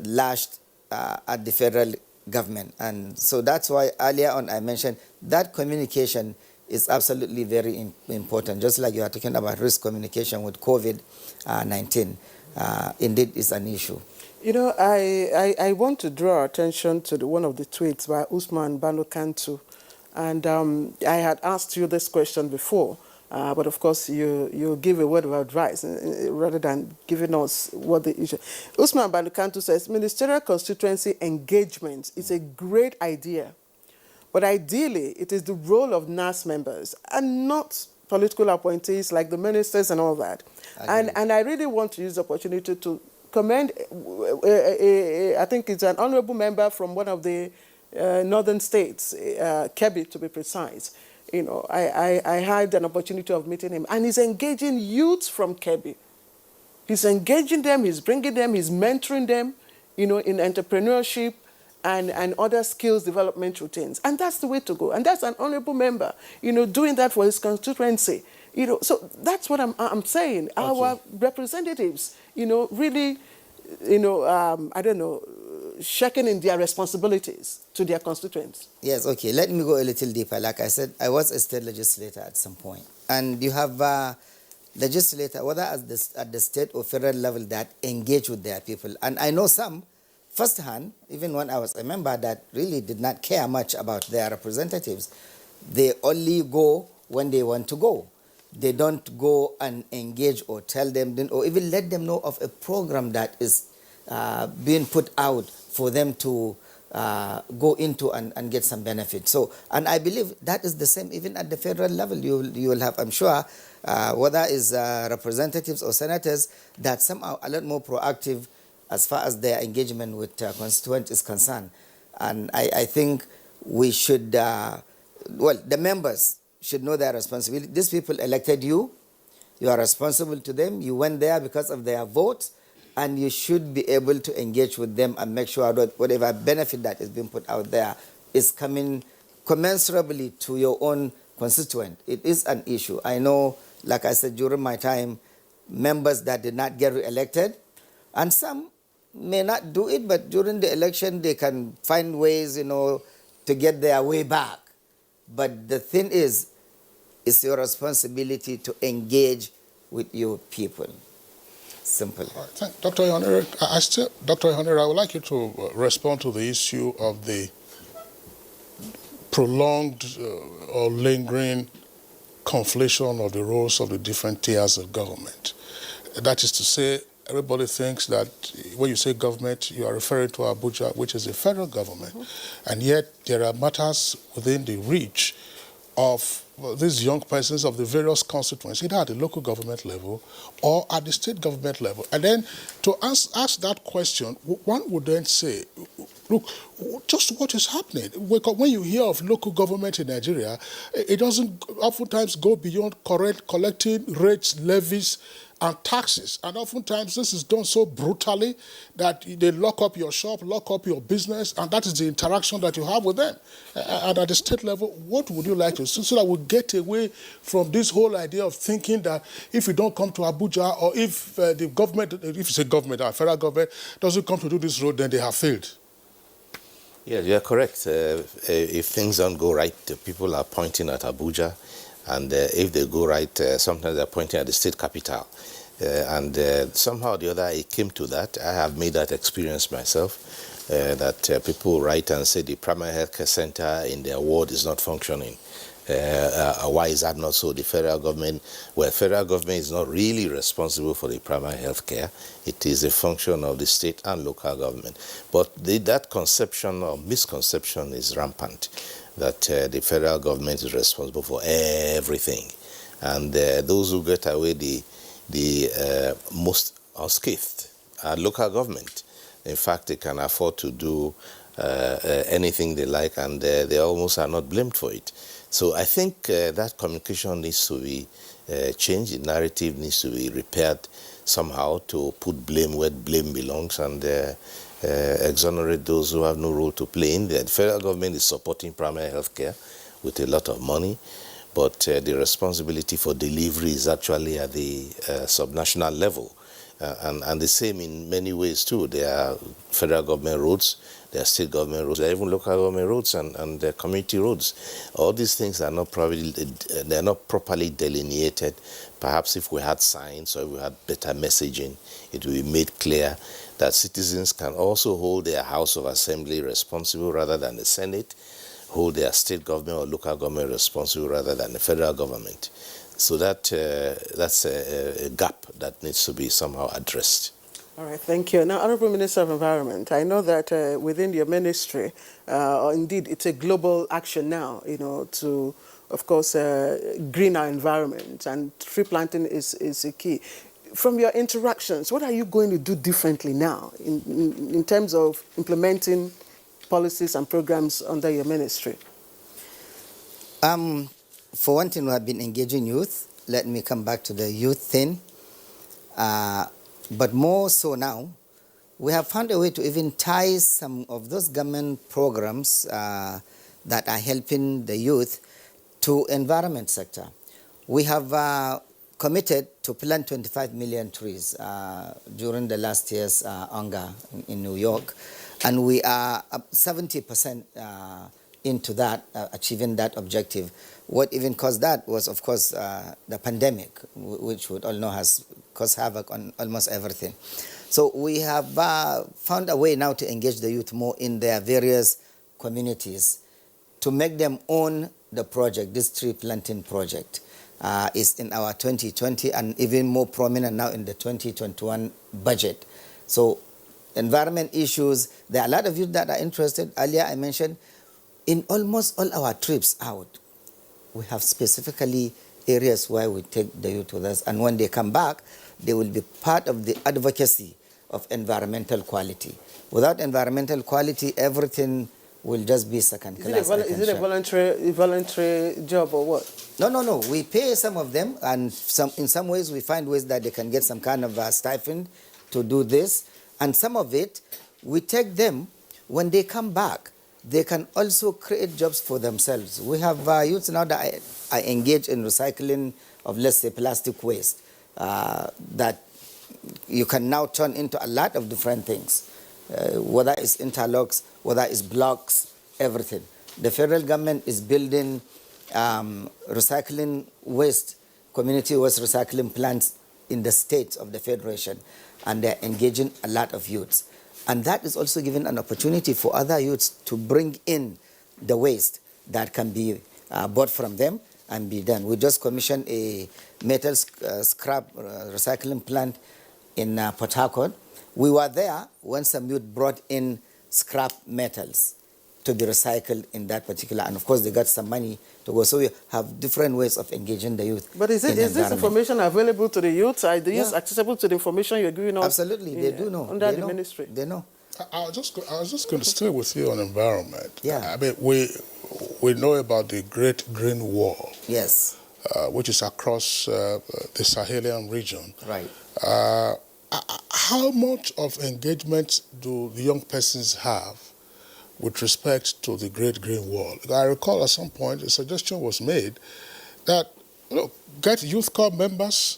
lashed at the federal government. And so that's why earlier on I mentioned that communication is absolutely very important. Just like you are talking about risk communication with COVID-19, indeed is an issue. You know, I want to draw attention to one of the tweets by Usman Banukantu. And I had asked you this question before, but of course you give a word of advice rather than giving us what the issue. Usman Banukantu says, ministerial constituency engagement is a great idea, but ideally it is the role of NAS members and not political appointees like the ministers and all that. And I really want to use the opportunity to commend, I think it's an honorable member from one of the northern states, Kebbi to be precise. You know, I had an opportunity of meeting him, and he's engaging youths from Kebbi. He's engaging them, he's bringing them, he's mentoring them, you know, in entrepreneurship and other skills development routines. And that's the way to go. And that's an honorable member, you know, doing that for his constituency. You know, so that's what I'm saying. Okay. Our representatives, you know, really, you know, I don't know, shirking in their responsibilities to their constituents? Yes, okay. Let me go a little deeper. Like I said, I was a state legislator at some point. And you have legislator, whether at the state or federal level, that engage with their people. And I know some firsthand, even when I was a member, that really did not care much about their representatives. They only go when they want to go. They don't go and engage or tell them, or even let them know of a program that is being put out for them to go into and get some benefit. So, and I believe that is the same even at the federal level. You will have, I'm sure, whether it's representatives or senators, that some are a lot more proactive as far as their engagement with constituents is concerned. And I think we should, well, the members should know their responsibility. These people elected you. You are responsible to them. You went there because of their vote, and you should be able to engage with them and make sure that whatever benefit that is being put out there is coming commensurably to your own constituent. It is an issue. I know, like I said, during my time, members that did not get re-elected, and some may not do it, but during the election, they can find ways, to get their way back. But the thing is, it's your responsibility to engage with your people. Simple. Right. Thank Dr. Yohanere. Dr. Yohanere, I would like you to respond to the issue of the prolonged or lingering conflation of the roles of the different tiers of government. That is to say, everybody thinks that when you say government, you are referring to Abuja, which is the federal government, and yet there are matters within the reach of these young persons of the various constituencies, either at the local government level or at the state government level. And then to ask that question, one would then say, look, just what is happening? When you hear of local government in Nigeria, it doesn't oftentimes go beyond collecting rates, levies, and taxes. And oftentimes this is done so brutally that they lock up your shop, lock up your business, and that is the interaction that you have with them. And at the state level, what would you like to see so that we get away from this whole idea of thinking that if you don't come to Abuja, or if the government, if it's a government, our federal government, doesn't come to do this road, then they have failed? Yeah, you're correct. If things don't go right, the people are pointing at Abuja. And if they go right, sometimes they're pointing at the state capital. And somehow or the other, it came to that. I have made that experience myself, that people write and say the primary health care center in their ward is not functioning. Why is that not so? The federal government, well, federal government is not really responsible for the primary health care. It is a function of the state and local government. But that conception or misconception is rampant, that the federal government is responsible for everything. And those who get away the most unscathed are local government. In fact, they can afford to do anything they like, and they almost are not blamed for it. So I think that communication needs to be changed. The narrative needs to be repaired somehow to put blame where blame belongs, and exonerate those who have no role to play in there. The federal government is supporting primary health care with a lot of money, but the responsibility for delivery is actually at the subnational level. And the same in many ways too. There are federal government roads, there are state government roads, there are even local government roads and community roads. All these things are not properly delineated. Perhaps if we had signs or if we had better messaging, it would be made clear that citizens can also hold their House of Assembly responsible rather than the Senate, hold their state government or local government responsible rather than the federal government. So that's a gap that needs to be somehow addressed. All right, thank you. Now, Honorable Minister of Environment, I know that within your ministry, or indeed it's a global action now, to, of course, green our environment, and tree planting is a key. From your interactions, what are you going to do differently now in terms of implementing policies and programs under your ministry? For one thing, we have been engaging youth. Let me come back to the youth thing. But more so now, we have found a way to even tie some of those government programs that are helping the youth to environment sector. We have committed to plant 25 million trees during the last year's UNGA in New York. And we are 70% into that, achieving that objective. What even caused that was, of course, the pandemic, which we all know has caused havoc on almost everything. So we have found a way now to engage the youth more in their various communities, to make them own the project. This tree planting project is in our 2020 and even more prominent now in the 2021 budget. So environment issues, there are a lot of youth that are interested. Earlier I mentioned, in almost all our trips out, we have specifically areas where we take the youth with us, and when they come back, they will be part of the advocacy of environmental quality. Without environmental quality, everything will just be second class. Is it a voluntary job or what? No. We pay some of them, and in some ways we find ways that they can get some kind of stipend to do this. And some of it, we take them, when they come back, they can also create jobs for themselves. We have youths now that are engaged in recycling of, let's say, plastic waste that you can now turn into a lot of different things, whether it's interlocks, whether it's blocks, everything. The federal government is building recycling waste, community waste recycling plants in the states of the federation, and they're engaging a lot of youths. And that is also giving an opportunity for other youths to bring in the waste that can be bought from them and be done. We just commissioned a metal scrap recycling plant in Port Harcourt. We were there when some youth brought in scrap metals to be recycled in that particular, and of course they got some money to go. So we have different ways of engaging the youth. But is this information available to the youth? Are the youth accessible to the information you're giving us? Absolutely, they do know. Under the ministry. They know. I was just going to stay with you on environment. Yeah. I mean, we know about the Great Green Wall. Yes. Which is across the Sahelian region. Right. How much of engagement do the young persons have with respect to the Great Green Wall? I recall at some point a suggestion was made that, get youth corps members,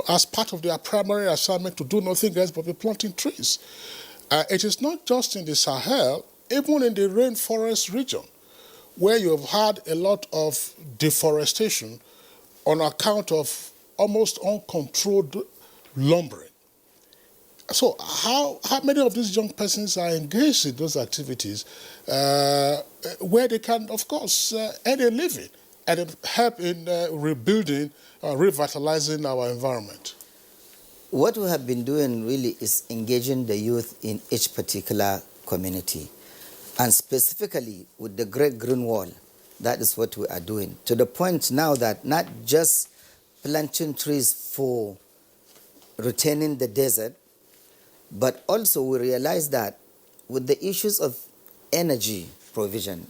as part of their primary assignment to do nothing else but be planting trees. It is not just in the Sahel, even in the rainforest region, where you have had a lot of deforestation on account of almost uncontrolled lumbering. So how many of these young persons are engaged in those activities where they can, of course, earn a living and help in rebuilding, revitalizing our environment? What we have been doing really is engaging the youth in each particular community. And specifically with the Great Green Wall, that is what we are doing. To the point now that not just planting trees for retaining the desert, but also we realize that with the issues of energy provision,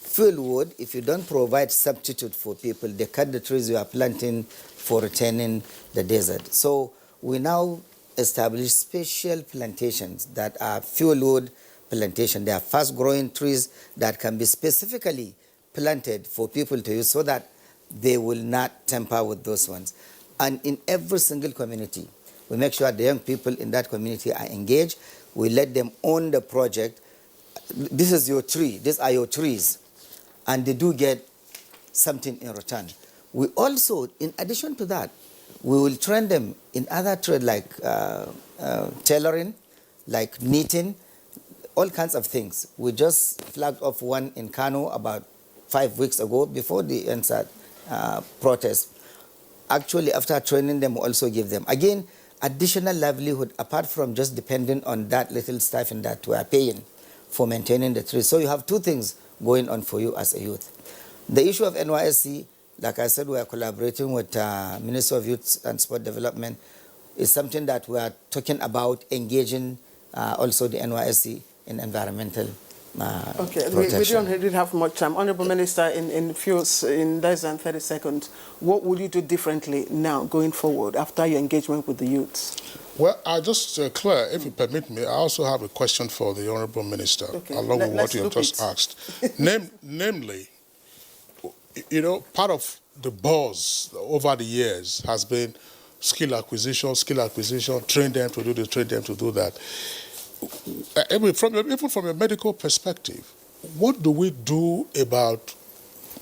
fuel wood, if you don't provide substitute for people, they cut the trees you are planting for retaining the desert. So we now establish special plantations that are fuel wood plantation. They are fast-growing trees that can be specifically planted for people to use so that they will not tamper with those ones. And in every single community, we make sure the young people in that community are engaged. We let them own the project. This is your tree. These are your trees. And they do get something in return. We also, in addition to that, we will train them in other trades like tailoring, like knitting, all kinds of things. We just flagged off one in Kano about 5 weeks ago before the NSAT protest. Actually, after training them, we also give them, again, additional livelihood apart from just depending on that little stipend that we are paying for maintaining the trees. So you have two things going on for you as a youth. The issue of NYSC, like I said, we are collaborating with Ministry of Youth and Sport Development. Is something that we are talking about engaging also the NYSC in environmental Okay, we don't really have much time. Honourable Minister, in less than 30 seconds, what would you do differently now going forward after your engagement with the youths? Well, I just, Claire, if you permit me, I also have a question for the Honourable Minister, along with what you have just asked. Namely, part of the buzz over the years has been skill acquisition, train them to do this, train them to do that. even from a medical perspective, what do we do about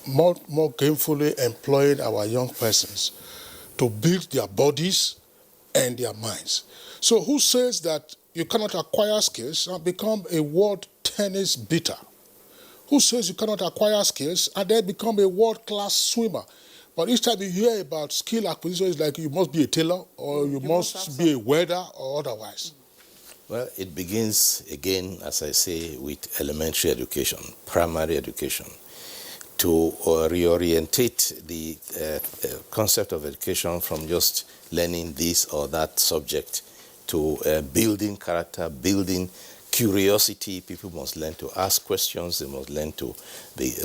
more gainfully employing our young persons to build their bodies and their minds? So who says that you cannot acquire skills and become a world tennis beater? Who says you cannot acquire skills and then become a world-class swimmer? But each time you hear about skill acquisition, it's like you must be a tailor or you must be a welder or otherwise. Well, it begins, again, as I say, with elementary education, primary education, to reorientate the concept of education from just learning this or that subject to building character, building curiosity. People must learn to ask questions. They must learn to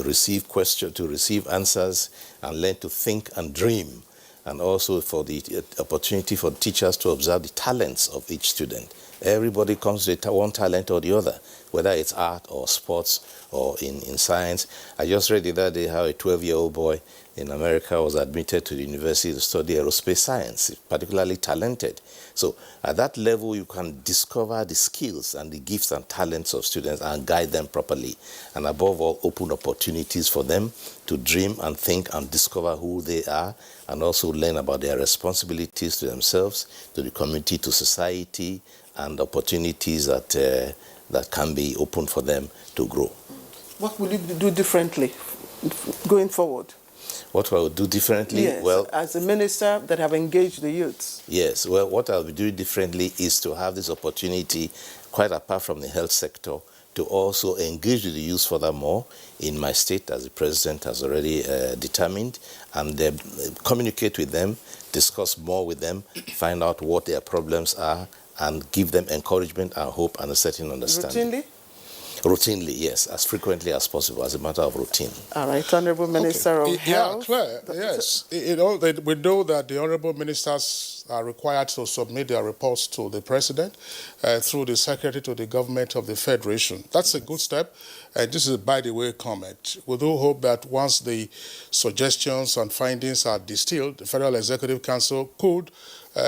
receive questions, to receive answers, and learn to think and dream. And also for the opportunity for teachers to observe the talents of each student. Everybody comes with one talent or the other, whether it's art or sports or in science. I just read the other day how a 12-year-old boy in America was admitted to the university to study aerospace science, particularly talented. So at that level, you can discover the skills and the gifts and talents of students and guide them properly. And above all, open opportunities for them to dream and think and discover who they are, and also learn about their responsibilities to themselves, to the community, to society, and opportunities that can be open for them to grow. What will you do differently going forward? What I will do differently? Yes, well, as a minister that have engaged the youths. Yes, well, what I'll be doing differently is to have this opportunity, quite apart from the health sector, to also engage with the youth furthermore in my state, as the president has already determined, and communicate with them, discuss more with them, find out what their problems are, and give them encouragement and hope and a certain understanding. Routinely? Routinely, yes, as frequently as possible, as a matter of routine. All right, Honorable Minister of Health. Yeah, Claire, yes. We know that the Honorable Ministers are required to submit their reports to the President through the Secretary to the Government of the Federation. That's a good step, and this is a by-the-way comment. We do hope that once the suggestions and findings are distilled, the Federal Executive Council could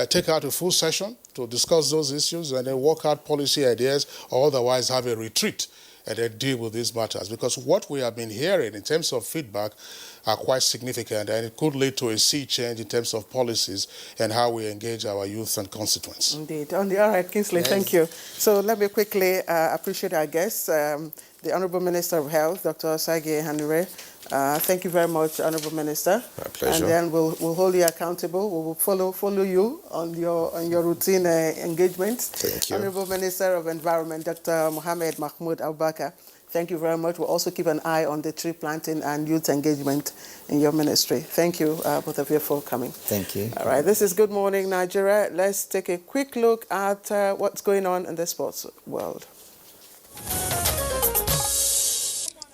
take out a full session to discuss those issues and then work out policy ideas, or otherwise have a retreat and then deal with these matters. Because what we have been hearing in terms of feedback are quite significant, and it could lead to a sea change in terms of policies and how we engage our youth and constituents. Indeed. All right, Kingsley, yes. Thank you. So let me quickly appreciate our guests, the Honourable Minister of Health, Dr. Osagie Ehanire. Thank you very much, Honourable Minister. My pleasure. And then we'll hold you accountable. We will follow you on your routine engagements. Thank you. Honourable Minister of Environment, Dr. Mohammed Mahmoud Abubakar. Thank you very much. We'll also keep an eye on the tree planting and youth engagement in your ministry. Thank you, both of you, for coming. Thank you. All right, this is Good Morning Nigeria. Let's take a quick look at what's going on in the sports world.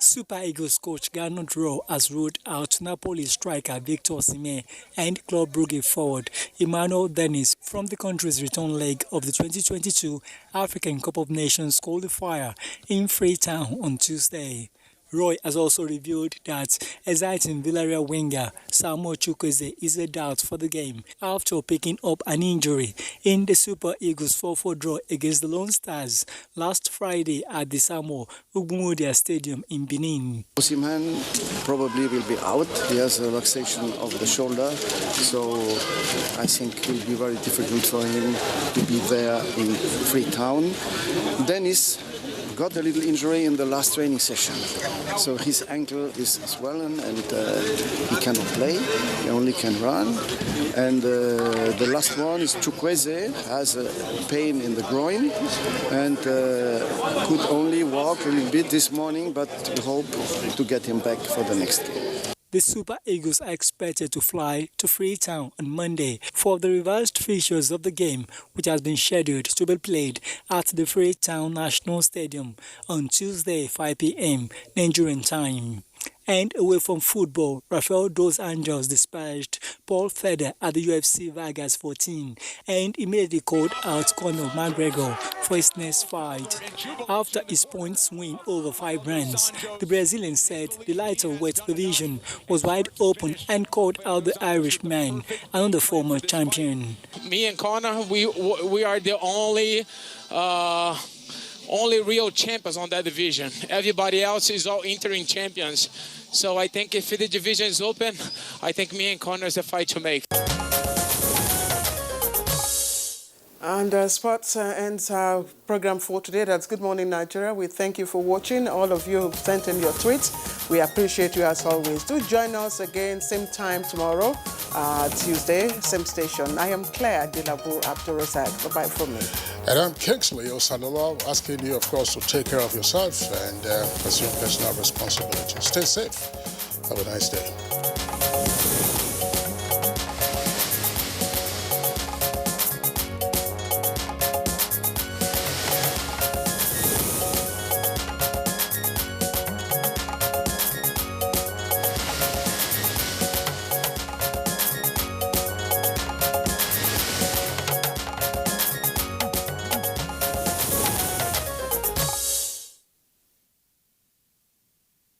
Super Eagles coach Gernot Rohr has ruled out Napoli striker Victor Osimhen and Club Brugge forward Emmanuel Dennis from the country's return leg of the 2022 African Cup of Nations qualifier in Freetown on Tuesday. Roy has also revealed that exciting Villarreal winger Samuel Chukwueze is a doubt for the game after picking up an injury in the Super Eagles 4-4 draw against the Lone Stars last Friday at the Samuel Ugmudia Stadium in Benin. Osimhen probably will be out. He has a luxation of the shoulder, so I think it will be very difficult for him to be there in Freetown. Dennis got a little injury in the last training session, so his ankle is swollen and he cannot play. He only can run. And the last one is Chukwueze, has a pain in the groin and could only walk a little bit this morning, but we hope to get him back for the next game. The Super Eagles are expected to fly to Freetown on Monday for the reversed features of the game, which has been scheduled to be played at the Freetown National Stadium on Tuesday, 5 p.m. Nigerian time. And away from football, Rafael Dos Anjos dispatched Paul Feder at the UFC Vegas 14 and immediately called out Conor McGregor for his next fight. After his points win over 5 rounds, the Brazilian said the lighter-weight division was wide open and called out the Irishman, another former champion. Me and Conor, we are the only only real champions on that division. Everybody else is all interim champions. So I think if the division is open, I think me and Conor is a fight to make. And sports ends our program for today. That's Good Morning Nigeria. We thank you for watching. All of you who've sent in your tweets, we appreciate you as always. Do join us again, same time tomorrow, Tuesday, same station. I am Claire Dilabu Abdurrazak. Bye-bye from me. And I'm Kingsley Osalolo, asking you, of course, to take care of yourself and assume personal responsibility. Stay safe. Have a nice day.